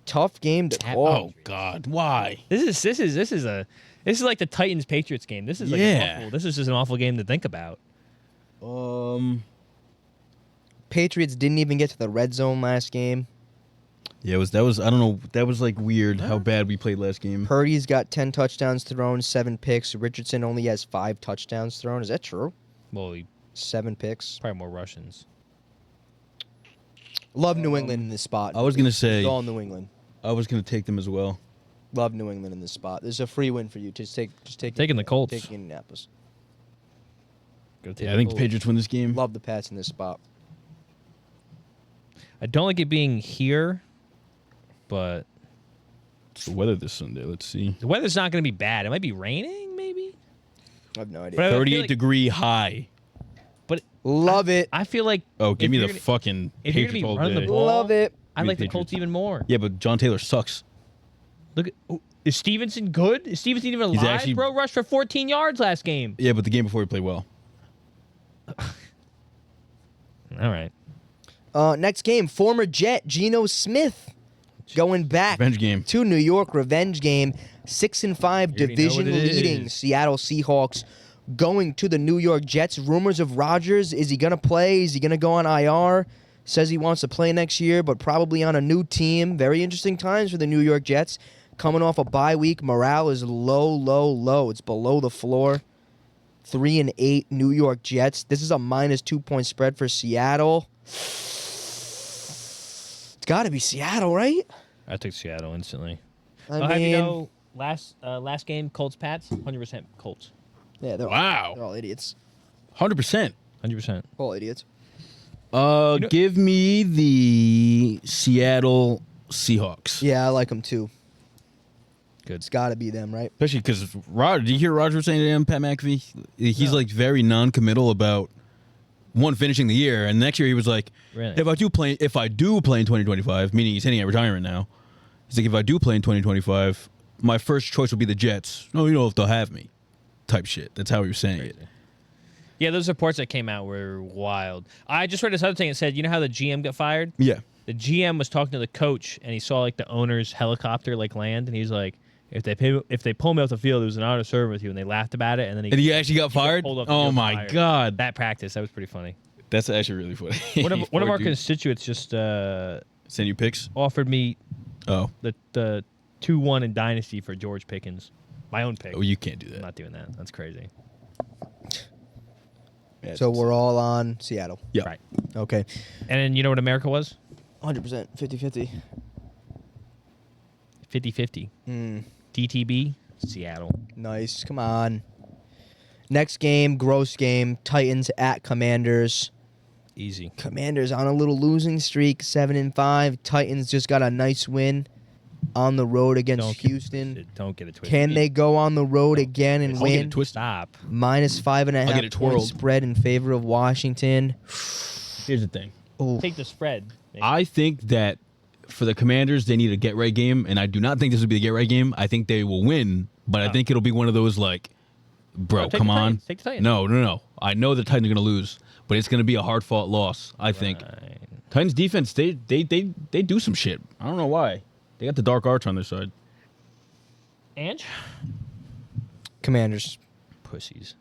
Tough game to At- call. Oh God, why? This is like the Titans Patriots game. This is like Yeah. this is just an awful game to think about. Patriots didn't even get to the red zone last game. Yeah, that was I don't know. That was like weird how bad we played last game. Purdy's got 10 touchdowns thrown, 7 picks. Richardson only has 5 touchdowns thrown. Is that true? Well, 7 picks. probably more Russians. Love New England in this spot. I was gonna say It's all New England. I was gonna take them as well. Love New England in this spot. There's a free win for you. Just take Taking the Colts. Taking Indianapolis. Go take Yeah, I the think the Colts. Patriots win this game. Love the Pats in this spot. I don't like it being here, but It's the weather this Sunday. Let's see. the weather's not going to be bad. It might be raining, maybe. I have no idea. But I feel 38 degree high. But Love it. I feel like Oh, give if me you're the gonna- fucking if you're gonna Patriots be all running the day. ball- Love it. I Be like the Patriots. Colts even more. Yeah, but John Taylor sucks. Look, is Stevenson good? Is Stevenson even He's alive? actually- Bro rushed for 14 yards last game. Yeah, but the game before he played well. All right. Next game, former Jet Geno Smith going back Revenge game. to New York. Revenge game. 6-5 You already know what division it leading is. Seattle Seahawks going to the New York Jets. Rumors of Rodgers. Is he going to play? Is he going to go on IR? Says he wants to play next year, but probably on a new team. Very interesting times for the New York Jets. Coming off a bye week. Morale is low, low, low. It's below the floor. 3-8 New York Jets. This is a -2 point spread for Seattle. It's got to be Seattle, right? I took Seattle instantly. I I'll have you mean, know, last game, Colts Pats, 100% Colts. yeah, they're Wow. all idiots. 100%. 100%. All idiots. know- Give me the Seattle Seahawks. Yeah, I like them too. Good. It's got to be them, right? Especially because Roger, did you hear Roger saying to him, Pat McAfee? He's No. like very non-committal about one finishing the year, and next year he was like, Really? if I do play in 2025, meaning he's hitting at retirement now. He's like, if I do play in 2025, my first choice will be the Jets. No, you know if they'll have me, type shit. That's how he was saying it. Yeah, those reports that came out were wild. I just read this other thing that said, you know how the GM got fired? Yeah. The GM was talking to the coach, and he saw like the owner's helicopter like land, and he's like, if they pull me off the field, it was an honor to serve with you, and they laughed about it, and then he actually got fired. pulled off the Oh field my fired. god, That practice, that was pretty funny. that's actually really funny. One of our Dude. constituents just Send you pics. offered me Oh, the 2-1 in Dynasty for George Pickens. My own pick. oh, you can't do I'm that. not doing that. That's crazy. Yeah, So we're all on Seattle. yeah. Right. Okay. And then you know what America was? 100%. 50-50. 50-50. DTB, Seattle. Nice. Come on. Next game, gross game. Titans at Commanders. Easy. Commanders on a little losing streak, 7-5. Titans just got a nice win on the road against Houston. Don't get it twisted. Can they go on the road again and I'll get win? it twisted. Stop. Minus I'll get -5.5 it point twirled. spread in favor of Washington. Here's the thing. Ooh. Take the spread. I think that for the Commanders, they need a get right game, and I do not think this will be a get right game. I think they will win, but I think it'll be one of those like, bro, No, take come the on. Titans. Take the Titans. No. I know the Titans are going to lose, but it's going to be a hard fought loss. I think Right. Titans defense they do some shit. I don't know why. They got the dark arts on their side. Ange? Commanders. Pussies.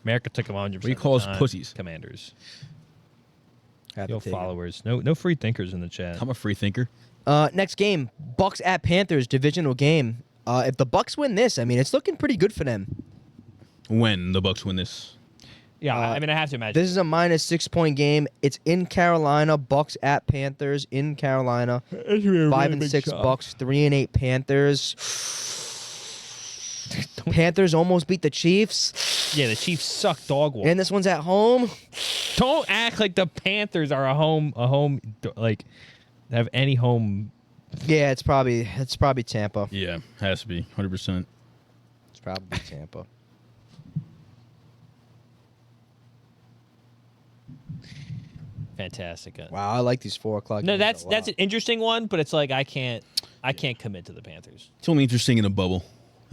America took them 100%. What do you call us pussies? Commanders. Have to Yo, take it. followers. No free thinkers in the chat. I'm a free thinker. Next game, Bucks at Panthers, divisional game. If the Bucks win this, I mean, it's looking pretty good for them. When the Bucks win this, Yeah, I mean, I have to imagine. This is a -6 point game. It's in Carolina. Bucks at Panthers in Carolina. 5-6 Bucks, 3-8 Panthers. Panthers almost beat the Chiefs, Yeah, the Chiefs suck dog walk. and this one's at home. Don't act like the Panthers are a home, like, have any home. Yeah, it's probably Tampa. yeah, has to be 100%. It's probably Tampa. Fantastic. Wow, I like these 4 o'clock. No, games a that's lot. an interesting one, but it's like I can't commit to the Panthers. It's only interesting in a bubble,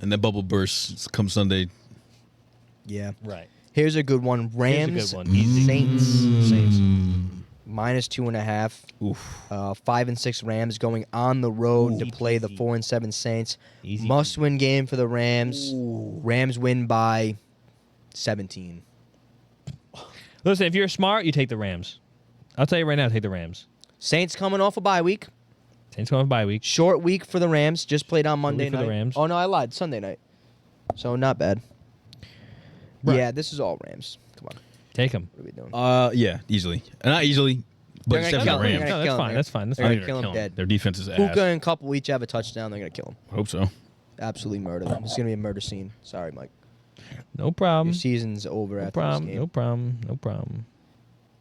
and that bubble bursts come Sunday. Yeah. Right. Here's a good one. Rams, Here's a good one. Easy. Saints. Saints. -2.5. Oof. 5-6 Rams going on the road to Easy play the peasy. 4-7 Saints. Easy. Must-win game for the Rams. Rams win by 17. Listen, if you're smart, you take the Rams. I'll tell you right now, take the Rams. Saints coming off a bye week. Saints going bye week. Short week for the Rams. Just played on Monday week for night. the Rams. Oh, no, I lied. Sunday night. So, not bad. Right. Yeah, this is all Rams. Come on. Take them. What are we doing? Yeah, easily. Not easily, but They're it's gonna definitely kill the him. Rams. They're gonna kill him. That's fine. That's They're fine. gonna kill him dead. Their defense is ass. Puka and Couple each have a touchdown. They're going to kill him. Hope so. Absolutely murder them. It's going to be a murder scene. Sorry, Mike. No problem. Your season's over No after problem. this No game. problem. No problem.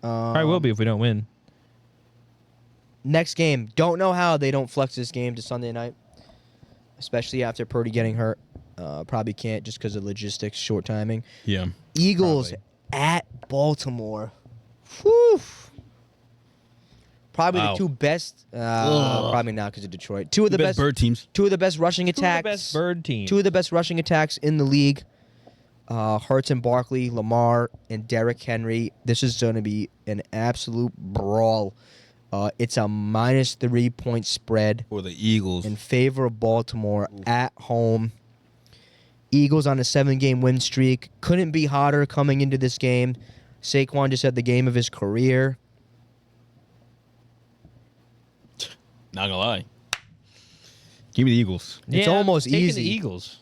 Probably will be if we don't win. Next game. Don't know how they don't flex this game to Sunday night, especially after Purdy getting hurt. Probably can't just because of logistics, short timing. Yeah. Eagles at Baltimore. Whew. Probably Wow. the two best. Probably not because of Detroit. Two of the best bird teams. Two of the best rushing Two of attacks. the best bird teams. Two of the best rushing attacks in the league. Hurts and Barkley, Lamar, and Derrick Henry. This is going to be an absolute brawl. It's a -3 point spread Or the Eagles. in favor of Baltimore at home. Eagles on a 7-game win streak. Couldn't be hotter coming into this game. Saquon just had the game of his career. Not gonna lie. Give me the Eagles. It's almost taking easy. The Eagles.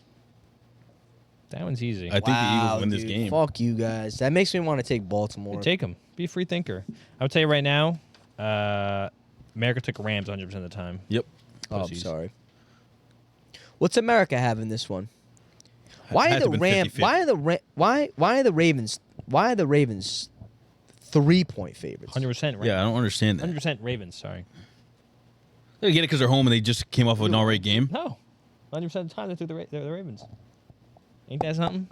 That one's easy. I think the Eagles win this dude, game. Fuck you guys. That makes me want to take Baltimore. Take them. Be a free thinker. I would tell you right now, America took Rams 100% of the time. Yep. Oh, I'm Pussies. sorry. What's America having this one? Why Had are to the been Ram? 50-50. Why are the Ravens? Why are the Ravens 3-point favorites? 100% Ravens. Yeah, I don't understand that. 100% Ravens, sorry. They get it because they're home and they just came off of an all-right game. No. 100% of the time they took the Ravens. Ain't that something?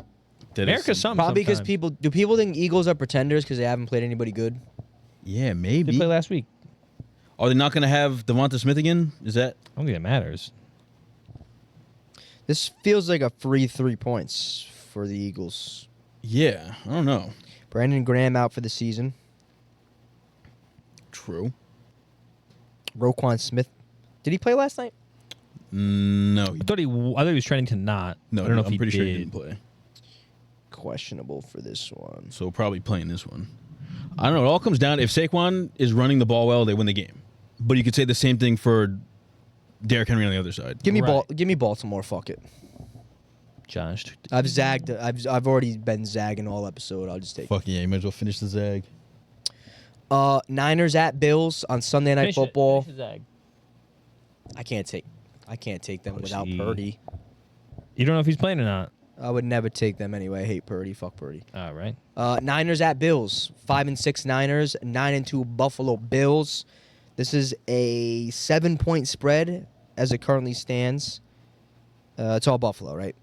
America's something. Probably because sometime. people think Eagles are pretenders because they haven't played anybody good? Yeah, They maybe. played last week. Are they not going to have Devonta Smith again? Is that? I don't think it matters. This feels like a free 3 points for the Eagles. Yeah, I don't know. Brandon Graham out for the season. True. Roquan Smith. Did he play last night? No. I thought he was trending to not. No, I don't know if I'm he pretty did. sure he didn't play. Questionable for this one. So probably playing this one. I don't know. It all comes down. If Saquon is running the ball well, they win the game. But you could say the same thing for Derrick Henry on the other side. Give me Right. Give me Baltimore. Fuck it. Josh. I've zagged. I've already been zagging all episode. I'll just take. Fuck yeah, you might as well finish the zag. Niners at Bills on Sunday Night Football. Finish it. I can't take them without Pussy. Purdy. You don't know if he's playing or not. I would never take them anyway. I hate Purdy. Fuck Purdy. All right. Niners at Bills. 5-6 Niners. 9-2 Buffalo Bills. This is a 7-point spread as it currently stands. It's all Buffalo, right?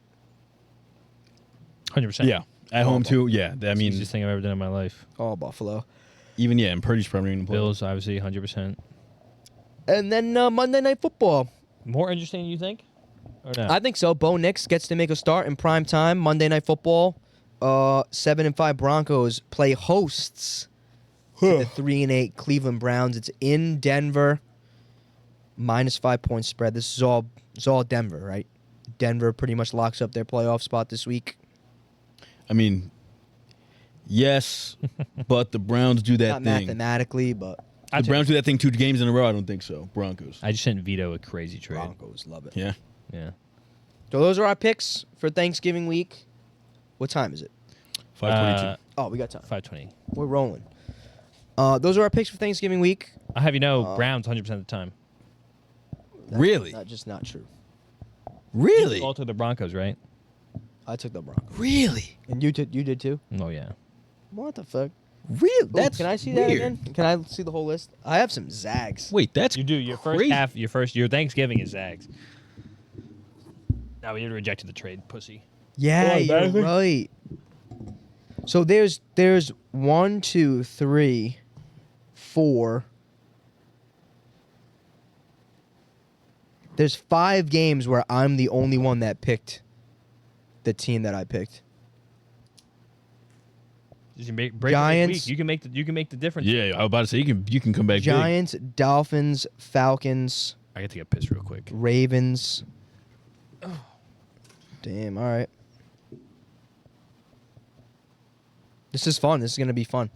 100%. Yeah. At home too. Yeah. I It's the mean, easiest thing I've ever done in my life. All Buffalo. even and Purdy's probably going to play. Bills, obviously, 100%. And then Monday Night Football. More interesting, you think? Or not? I think so. Bo Nix gets to make a start in prime time. Monday Night Football. 7-5 Broncos play hosts to the 3-8 Cleveland Browns. It's in Denver. -5 point spread. This is all Denver, right? Denver pretty much locks up their playoff spot this week. I mean, yes, but the Browns do that Not thing. mathematically, but The Browns do that thing 2 games in a row. I don't think so. Broncos. I just didn't veto a crazy trade. Broncos love it. Yeah. Yeah. So those are our picks for Thanksgiving week. What time is it? 522. Oh, we got time. 520. We're rolling. Those are our picks for Thanksgiving week. I have you know, Browns 100% of the time. Really? Not just not true. Really? You all took the Broncos, right? I took the Broncos. Really? And you did too? Oh, yeah. What the fuck? Really? Ooh, That's can I see weird. that again? Can I see the whole list? I have some zags. Wait, that's You do. Your first crazy. half, your Thanksgiving is Zags. Now you rejected the trade, pussy. Yeah, Oh, you're exactly. right. So there's 1, 2, 3, 4. There's 5 games where I'm the only one that picked the team that I picked. Just break Giants. Week. You can make the difference. Yeah, I was about to say you can come back Giants, Dolphins, Falcons, I gotta take a piss real quick. Ravens. Damn, all right. This is fun. This is going to be fun.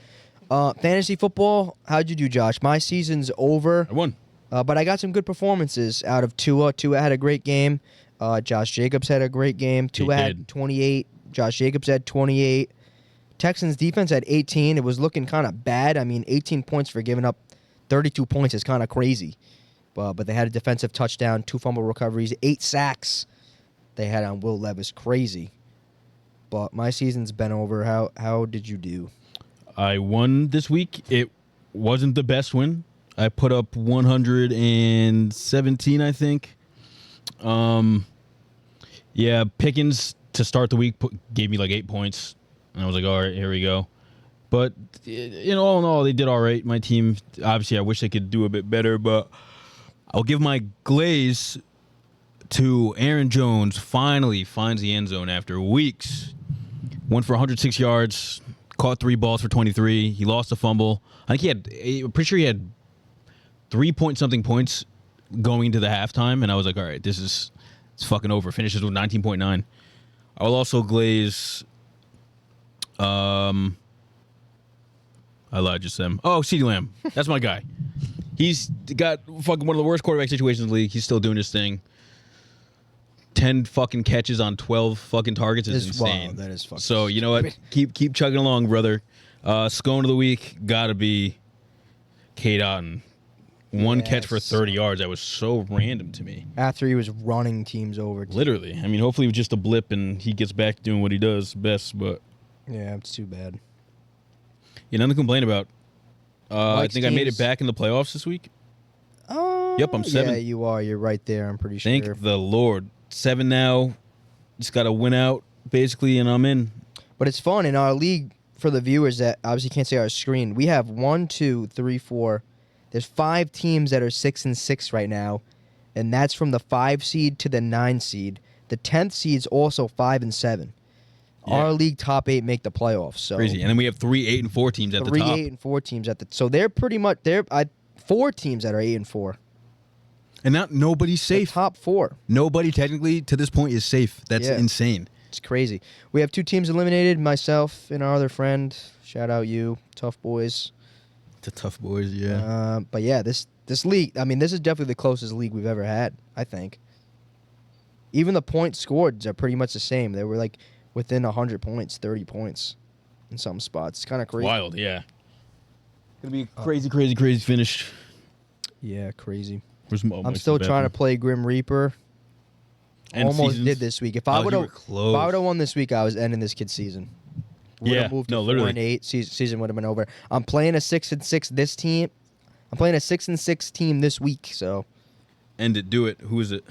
Fantasy football, how'd you do, Josh? My season's over, big. I won. but I got some good performances out of Tua. Tua had a great game. Josh Jacobs had a great game. Tua had did. 28. Josh Jacobs had 28. Texans defense had 18. It was looking kind of bad. I mean, 18 points for giving up 32 points is kind of crazy. But they had a defensive touchdown, 2 fumble recoveries, 8 sacks they had on Will Levis. Crazy. But my season's been over. How did you do? I won this week. It wasn't the best win. I put up 117, I think. Yeah, Pickens to start the week gave me like 8 points. And I was like, all right, here we go. But all in all, they did all right. My team, obviously, I wish they could do a bit better, but I'll give my glaze to Aaron Jones. Finally finds the end zone after weeks. Went for 106 yards, caught 3 balls for 23. He lost a fumble. I'm pretty sure he had 3-point-something points going into the halftime, and I was like, all right, it's fucking over. Finishes with 19.9. I will also glaze. I lied just them. Oh, CeeDee Lamb. That's my guy. He's got fucking one of the worst quarterback situations in the league. He's still doing his thing. 10 fucking catches on 12 fucking targets is insane. Wow, that is fucking So, you know what? Keep chugging along, brother. Scone of the week got to be Cade Otton. One catch for 30 yards. That was so random to me. After he was running teams over. Literally. I mean, hopefully it was just a blip and he gets back to doing what he does best, but Yeah, it's too bad. nothing to complain about. I Mike's think I made teams- it back in the playoffs this week. Oh, Yep, I'm 7. Yeah, you are. You're right there. I'm pretty sure. Thank the Lord. 7 now. Just got to win out, basically, and I'm in. But it's fun in our league for the viewers that obviously can't see our screen. We have 1, 2, 3, 4. There's 5 teams that are 6-6 right now, and that's from the 5 seed to the 9 seed. The 10th seed's also 5 and 7. Yeah. Our league top 8 make the playoffs. So Crazy. And then we have 3 8-4 teams at the 3, top. 8, and 4 teams at the. So they're pretty much 4 teams that are 8 and 4. And not nobody's The safe. top 4. Nobody technically to this point is safe. That's Yeah. insane. It's crazy. We have 2 teams eliminated. Myself and our other friend. Shout out you, Tough Boys. The tough boys, yeah. But yeah, this league. I mean, this is definitely the closest league we've ever had. I think. Even the points scored are pretty much the same. They were like within 100 points, 30 points, in some spots. It's kind of crazy. Wild, yeah. Gonna be a crazy finish. Yeah, crazy. I'm still trying to play Grim Reaper. Almost did this week. If I would have won this week, I was ending this kid's season. Yeah, Moved to no, 4 literally. and 8. Season would have been over. I'm playing a 6-6 this team. I'm playing a 6-6 team this week. So End it. Do it. Who is it?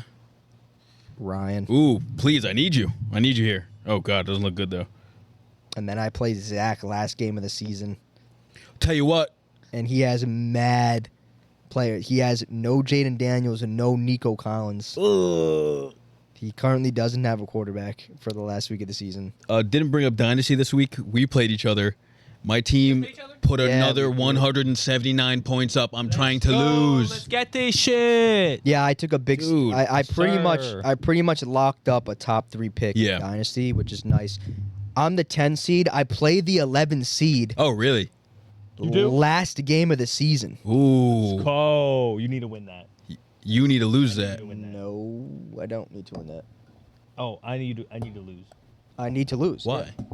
Ryan, Ooh, please, I need you. I need you here. Oh, God, doesn't look good, though. and then I play Zach last game of the season, Tell you what. and he has mad players. He has no Jaden Daniels and no Nico Collins. He currently doesn't have a quarterback for the last week of the season. Didn't bring up Dynasty this week. We played each other. My team put Yeah, another we did. 179 points up. I'm trying to Let's lose. get this shit. Yeah, I took a big. Dude, I sir. pretty much locked up a top 3 pick Yeah. in Dynasty, which is nice. I'm the 10 seed. I played the 11 seed Oh, really? You do? last game of the season. Ooh. Oh, you need to win that. You need to lose that. No, I don't need to win that. Oh, I need to lose I need to lose. Why? yeah.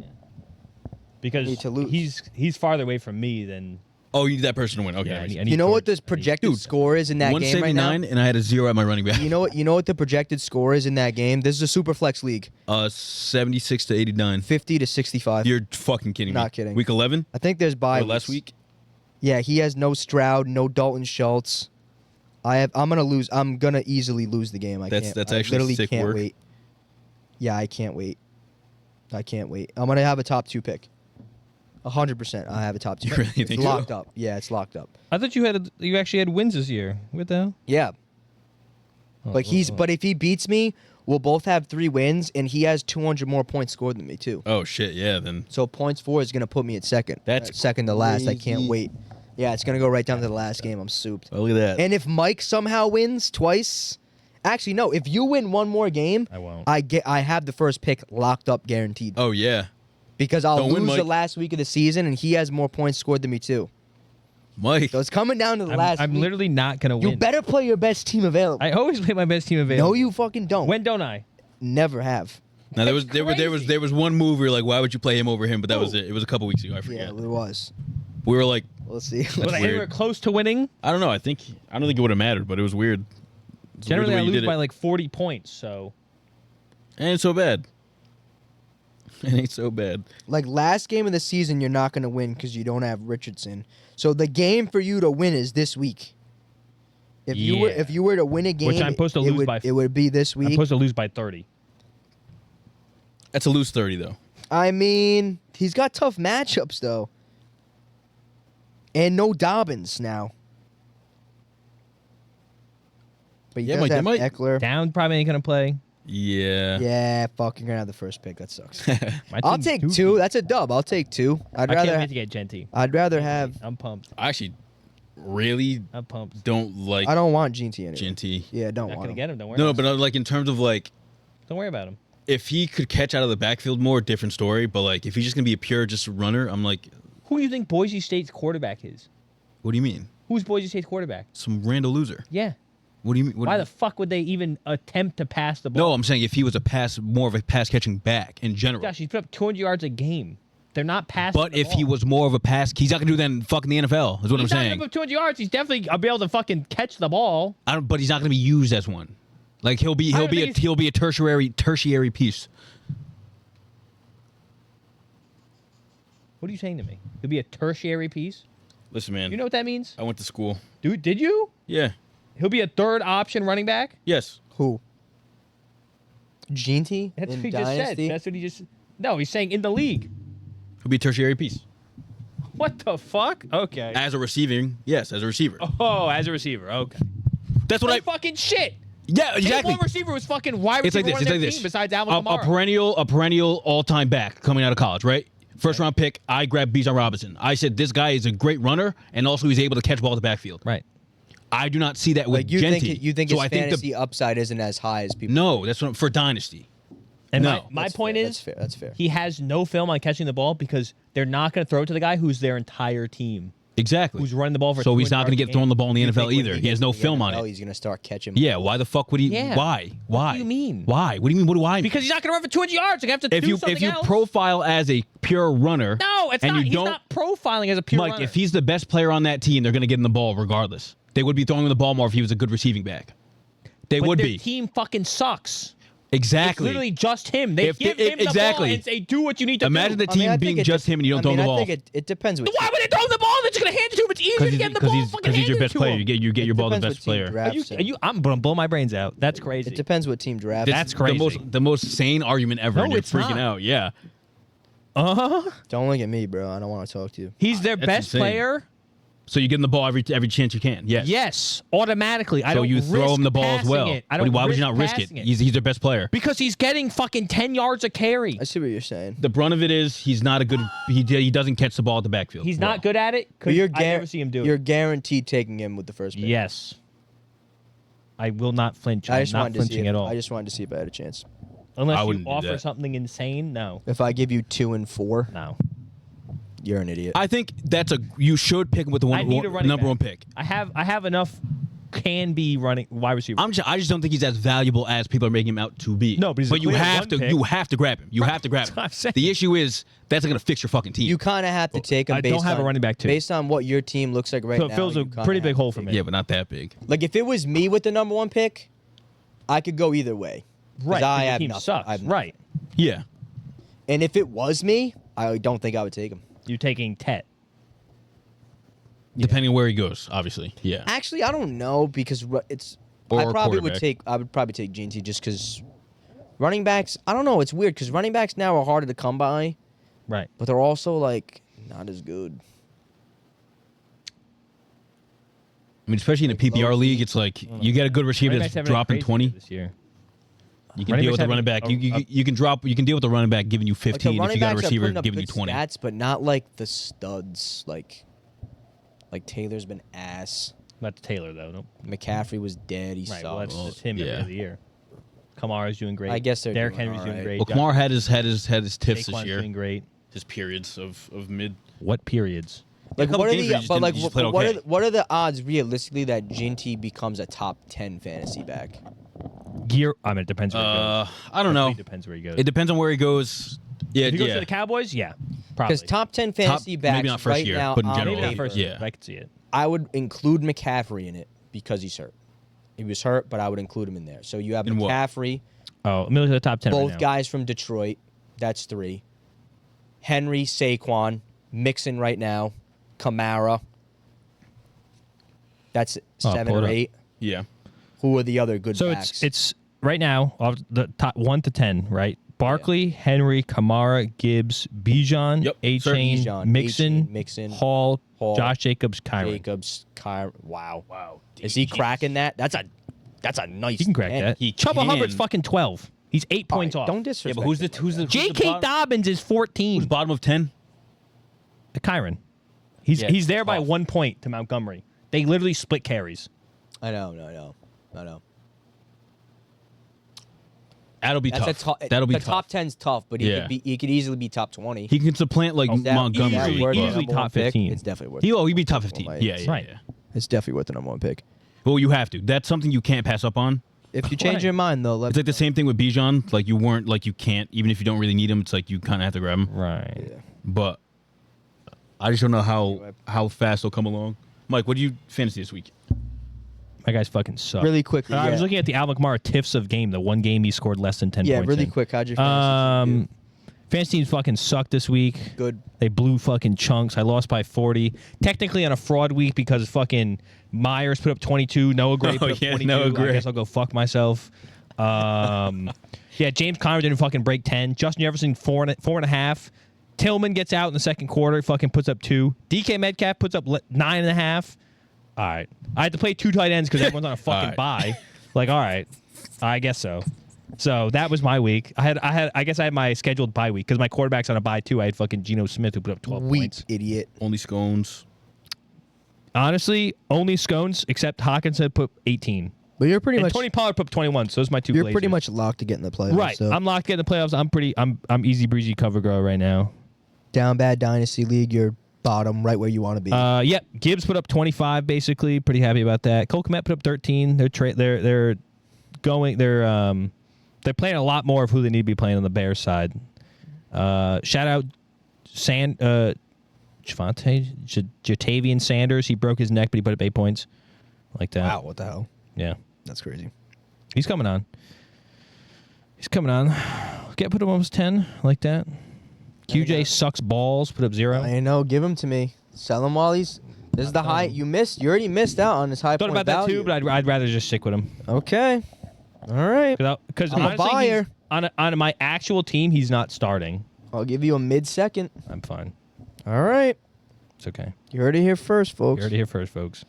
because Need to lose. he's farther away from me than. Oh, you need that person to win. Okay. Yeah, I I see. need You know what George. this projected Dude, score is in that game right now? 179, and I had a 0 at my running back. You know what the projected score is in that game? This is a super flex league. 76 to 89. 50 to 65. You're fucking kidding me. Not kidding. Week 11? I think there's bye Or last weeks. week? Yeah, he has no Stroud, no Dalton Schultz. I'm gonna lose. I'm gonna easily lose the game. That's I actually literally sick can't work. wait. Yeah, I can't wait. I can't wait. I'm gonna have a top 2 pick. 100%. I have a top 2. You really It's think so? locked up. Yeah, it's locked up. I thought you actually had wins this year. What the hell? Yeah, Oh, but but if he beats me, we'll both have 3 wins, and he has 200 more points scored than me too. Oh, shit. Yeah, then. So points for is gonna put me at second. That's second to last. I can't crazy. wait. Yeah, it's gonna go right down to the last game. I'm souped. Oh, look at that. And if Mike somehow wins twice, actually no, if you win one more game, I won't. I have the first pick locked up, guaranteed. Oh, yeah. Because I'll Don't win, lose the Mike. last week of the season, and he has more points scored than me too. Mike. So it's coming down to the last. I'm week. literally not gonna win. You better play your best team available. I always play my best team available. No, you fucking don't. When don't I? Never have. Now, there That's was one move where you're like, why would you play him over him? But that was it. It was a couple weeks ago. I Yeah, forget. it was. We were like, We'll see. Was I weird. anywhere close to winning? I don't know. I don't think it would have mattered, but it was weird. It's weird the Generally, way I you lose did by it. like 40 points. So Ain't so bad. It ain't so bad. Like last game of the season, you're not gonna win because you don't have Richardson. So the game for you to win is this week. If Yeah. you were to win a game, Which I'm supposed to it lose would, by- it would be this I'm week. supposed to lose by 30. That's a loose 30, though. I mean, he's got tough matchups though, and no Dobbins now. But he Yeah, does Mike, they have might- Eckler. Down probably ain't gonna play. Yeah. Yeah, fuck, you're gonna have the first pick. That sucks. My I'll team's take dookie. 2. That's a dub. I'll take 2. I can't wait to get Genty. I'd rather have. I'm pumped. I actually really I'm pumped. don't like I don't want GT anymore. GNT. Yeah, don't Not want gonna him. get him. Don't worry. No, about but like in terms of like, don't worry about him. if he could catch out of the backfield more, different story. But like, if he's just gonna be a pure just runner, I'm like, Who do you think Boise State's quarterback is? what do you mean? Who's Boise State's quarterback? Some random loser. Yeah. What do you mean? Why the fuck would they even attempt to pass the ball? No, I'm saying if he was more of a pass catching back in general. Gosh, he's put up 200 yards a game. They're not passing. But the if ball. he was more of a pass, he's not gonna do that in fucking the NFL. Is what He's I'm not saying. gonna put up 200 yards. He's definitely gonna be able to fucking catch the ball. But he's not gonna be used as one. Like he'll be don't think a tertiary piece. What are you saying to me? He'll be a tertiary piece. Listen, man. You know what that means? I went to school. Dude, did you? Yeah. He'll be a third option running back? Yes. Who? GT That's in what he just said. Dynasty? That's what he just. No, he's saying in the league. He'll be a tertiary piece. What the fuck? Okay. As a receiving, yes, as a receiver. Oh, as a receiver. Okay. That's what fucking shit. Yeah, exactly. One receiver was fucking wide It's receiver like this. on It's their like team this. besides Alvin Kamara. A perennial all-time back coming out of college, right? First round pick. I grabbed Bijan Robinson. I said this guy is a great runner, and also he's able to catch ball in the backfield. Right. I do not see that with Like you Genty. think you think so his I think fantasy upside isn't as high as people. no, that's what, for dynasty. And No. my That's point fair, is, that's fair. That's fair. he has no film on catching the ball because they're not going to throw it to the guy who's their entire team, Exactly. who's running the ball for. So he's 200 not going to yards get a thrown game. the ball in the You NFL think when either. He gets has no to the film on NFL, it. He's gonna start catching. Yeah. Why the fuck would he? Yeah. Why? Why? What do you mean? Why? What do you mean? What do I mean? Because he's not going to run for 200 yards. Like, I have to do something if you else. profile as a pure runner, No, it's and not. you He's don't, not profiling as a pure Mike, runner. if he's the best player on that team, they're going to get him the ball regardless. They would be throwing him the ball more if he was a good receiving back. They but would their be. team fucking sucks. Exactly. It's literally just him. They If give they- him the exactly. ball and say, do what you need to Imagine do. the team being just him and you don't throw the ball. I think it depends. What Why would they throw him the ball? They're just going to hand it to him. It's easier to get him the ball. Fucking he's your hand it best to player. him. You get your ball to the depends best what team player. drafts him. I'm going to blow my brains out. That's crazy. It depends what team drafts. This That's is crazy. The most sane argument ever. No, and you're it's freaking not. out. Yeah. Don't look at me, bro. I don't want to talk to you. He's their That's best insane. player. So you get him the ball every chance you can. Yes. Yes, automatically. I So don't you throw risk him the ball as passing well. It. I don't Why would you not risk it? passing He's their best player. Because he's getting fucking 10 yards a carry. I see what you're saying. The brunt of it is he's not a good. He doesn't catch the ball at the backfield. He's not good at it But because I never see him do You're it. guaranteed taking him with the first pick. Yes. I will not flinch. I I'm just not wanted to see. flinching If, at all. I just wanted to see if I had a chance. Unless I you wouldn't do offer that. something insane, no. If I give you 2 and 4, No. you're an idiot. I think you should pick him with the I need a running number back. one pick. I have enough can be running wide receiver. I just don't think he's as valuable as people are making him out to be. No, but he's a you clear have one to pick. you have to grab him. You have to grab That's what I'm him. saying. The issue is that's not going to fix your fucking team. You kind of have to take him. I based don't have a on- running back, too. Based on what your team looks like right So now. it fills a you kinda pretty have big to hole take for him. me. yeah, but not that big. Like if it was me with the number 1 pick, I could go either way. 'Cause Right. I your have team nothing. sucks. I have nothing. Right. Yeah. And if it was me, I don't think I would take him. You're taking Tet. Depending on where he goes, obviously. Yeah. Actually, I don't know because it's. Or I probably would quarterback. take. I would probably take GNT just because running backs. I don't know. It's weird because running backs now are harder to come by, Right. but they're also like not as good. I mean, especially in a PPR league, it's like you get a good receiver Running that's backs haven't been dropping crazy 20. this year. You can Running deal backs with the running having back. You can deal with the running back giving you Like the 15 if running you got a backs are receiver putting up giving you good 20. stats, but not like the studs. Like Taylor's been ass. That's Taylor though. Nope. McCaffrey was dead. He Right. sucked. Well, that's him yeah. every other year. Kamara's doing great. I guess they're Derrick doing Henry's all doing right. great. Well, Kamar had his tips this Saquon's year. doing great. His periods of mid. What periods? Like couple what are games where he the just but didn't- like he just played what okay. what are the odds realistically that GNT becomes a top 10 fantasy back? It depends where he goes. I don't know. It depends where he goes. It depends on where he goes. Yeah, if he goes yeah. to the Cowboys, yeah, probably. Because top 10 fantasy backs maybe not first right year, now but in on general, maybe not paper, first. yeah. I could see it. I would include McCaffrey in it because he's hurt. He was hurt, but I would include him in there. So you have In what? McCaffrey, Oh, let me look at the top 10 right both now. guys from Detroit. That's 3. Henry, Saquon, Mixon right now, Kamara. That's Oh, 7 pull it or up. 8. Yeah. Who are the other good So backs? it's right now of the top 1 to 10, right? Barkley, Henry, Kamara, Gibbs, Bijan, Yep, A-Chain, Bijan, Mixon, A-Chain, Mixon, Hall, Hall, Josh Jacobs, Kyron. Jacobs, Kyrie. Wow. Wow. Is he cracking that? That's a nice. He can crack 10. that. He Chubba can. Hubbard's fucking 12. He's 8 All points right, off. Don't Yeah, disrespect. but who's the J.K. bottom, Dobbins is 14. who's bottom of 10? Kyron. He's Yeah, he's there by tough. 1 point to Montgomery. They literally split carries. I know. That'll be That's tough. a tough. That'll be the tough. top 10's tough, but he Yeah. he could easily be top 20. He can supplant like That- Montgomery. is that worth the Easily number top one pick? 15. It's definitely worth. He'll be top 15. Right. Yeah, yeah, Right. yeah. It's definitely worth the number 1 pick. Well, you have to. That's something you can't pass up on. If you change Right. your mind, though, let It's like the same thing with Bijan. Like you can't, even if you don't really need him. It's like you kind of have to grab him. Right. Yeah. But I just don't know how fast they'll come along. Mike, what do you fantasy this week? My guys fucking suck. Really quickly. I was yeah. looking at the Alvin Kamara tiffs of game. The one game he scored less than 10 Yeah, points really in. quick. How'd your fantasy team Fantasy teams fucking sucked this week. do? Good. They blew fucking chunks. I lost by 40. Technically on a fraud week because fucking Myers put up 22. Noah Gray put up yeah, 22. Noah I Gray. guess I'll go fuck myself. Yeah, James Conner didn't fucking break 10. Justin Jefferson, 4.5. Tillman gets out in the second quarter, fucking puts up 2. DK Metcalf puts up 9.5. All right. I had to play 2 tight ends because everyone's on a fucking bye. Like, all right. I guess so. So that was my week. I guess I had my scheduled bye week because my quarterback's on a bye too. I had fucking Geno Smith who put up 12 points. Idiot. Only scones. Honestly, only scones except Hawkinson put 18. But you're pretty And much Tony Pollard put up 21. So those are my 2 you're Glazers. pretty much locked to get in the playoffs. right. So. I'm locked to get in the playoffs. I'm easy breezy cover girl right now. Down bad dynasty league. You're bottom, right where you want to be. Yep. Gibbs put up 25. Basically, pretty happy about that. Cole Kmet put up 13. They're playing a lot more of who they need to be playing on the Bears side. Shout out Jatavian Sanders. He broke his neck, but he put up 8 points. Like that. Wow, what the hell? Yeah. That's crazy. He's coming on. Get put him almost 10. Like that. QJ sucks balls. Put up 0. I know. Give him to me. Sell him while he's. This is the high. You already missed out on his high Thought point about that value. too, but I'd rather just stick with him. Okay. All right. Because I'm a buyer. On my actual team, he's not starting. I'll give you a mid-second. I'm fine. All right. It's okay. You heard it here first, folks. You heard it here first, folks.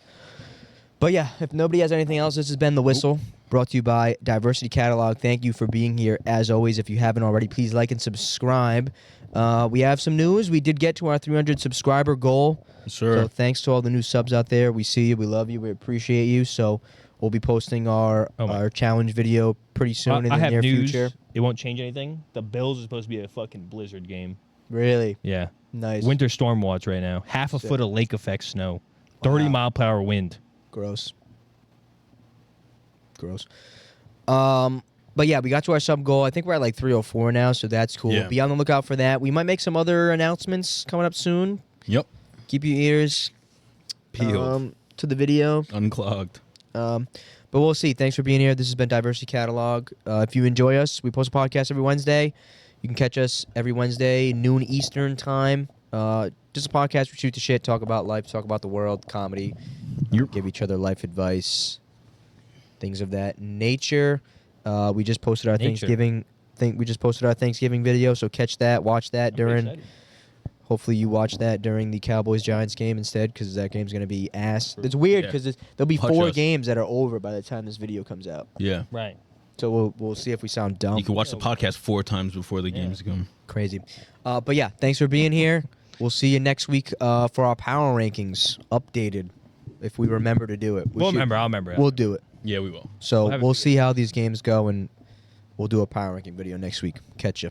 But yeah, if nobody has anything else, this has been The Whistle, brought to you by Diversity Catalog. Thank you for being here. As always, if you haven't already, please like and subscribe. We have some news. We did get to our 300 subscriber goal. Sure. So thanks to all the new subs out there. We see you. We love you. We appreciate you. So we'll be posting our challenge video pretty soon in the near future. It won't change anything. The Bills is supposed to be a fucking blizzard game. Really? Yeah. Nice. Winter storm watch right now. Half a foot of lake effect snow. 30 mile per hour wind. Gross. But yeah, we got to our sub goal. I think we're at like 304 now, so that's cool. Yeah. Be on the lookout for that. We might make some other announcements coming up soon. Yep. Keep your ears Peeled. to the video. Unclogged. But we'll see. Thanks for being here. This has been Diversity Catalog. If you enjoy us, we post a podcast every Wednesday. You can catch us every Wednesday, noon Eastern time. Just a podcast. We shoot the shit, talk about life, talk about the world, comedy, give each other life advice, things of that nature. We just posted our Thanksgiving video, so catch that, watch that during. Hopefully you watch that during the Cowboys-Giants game instead, because that game's going to be ass. It's weird because there'll be 4 games that are over by the time this video comes out. Yeah. Right. So we'll see if we sound dumb. You can watch the podcast 4 times before the games come. Crazy. But yeah, thanks for being here. We'll see you next week for our power rankings updated, if we remember to do it. I'll remember it. We'll do it. Yeah, we will. So we'll see how these games go, and we'll do a power ranking video next week. Catch ya.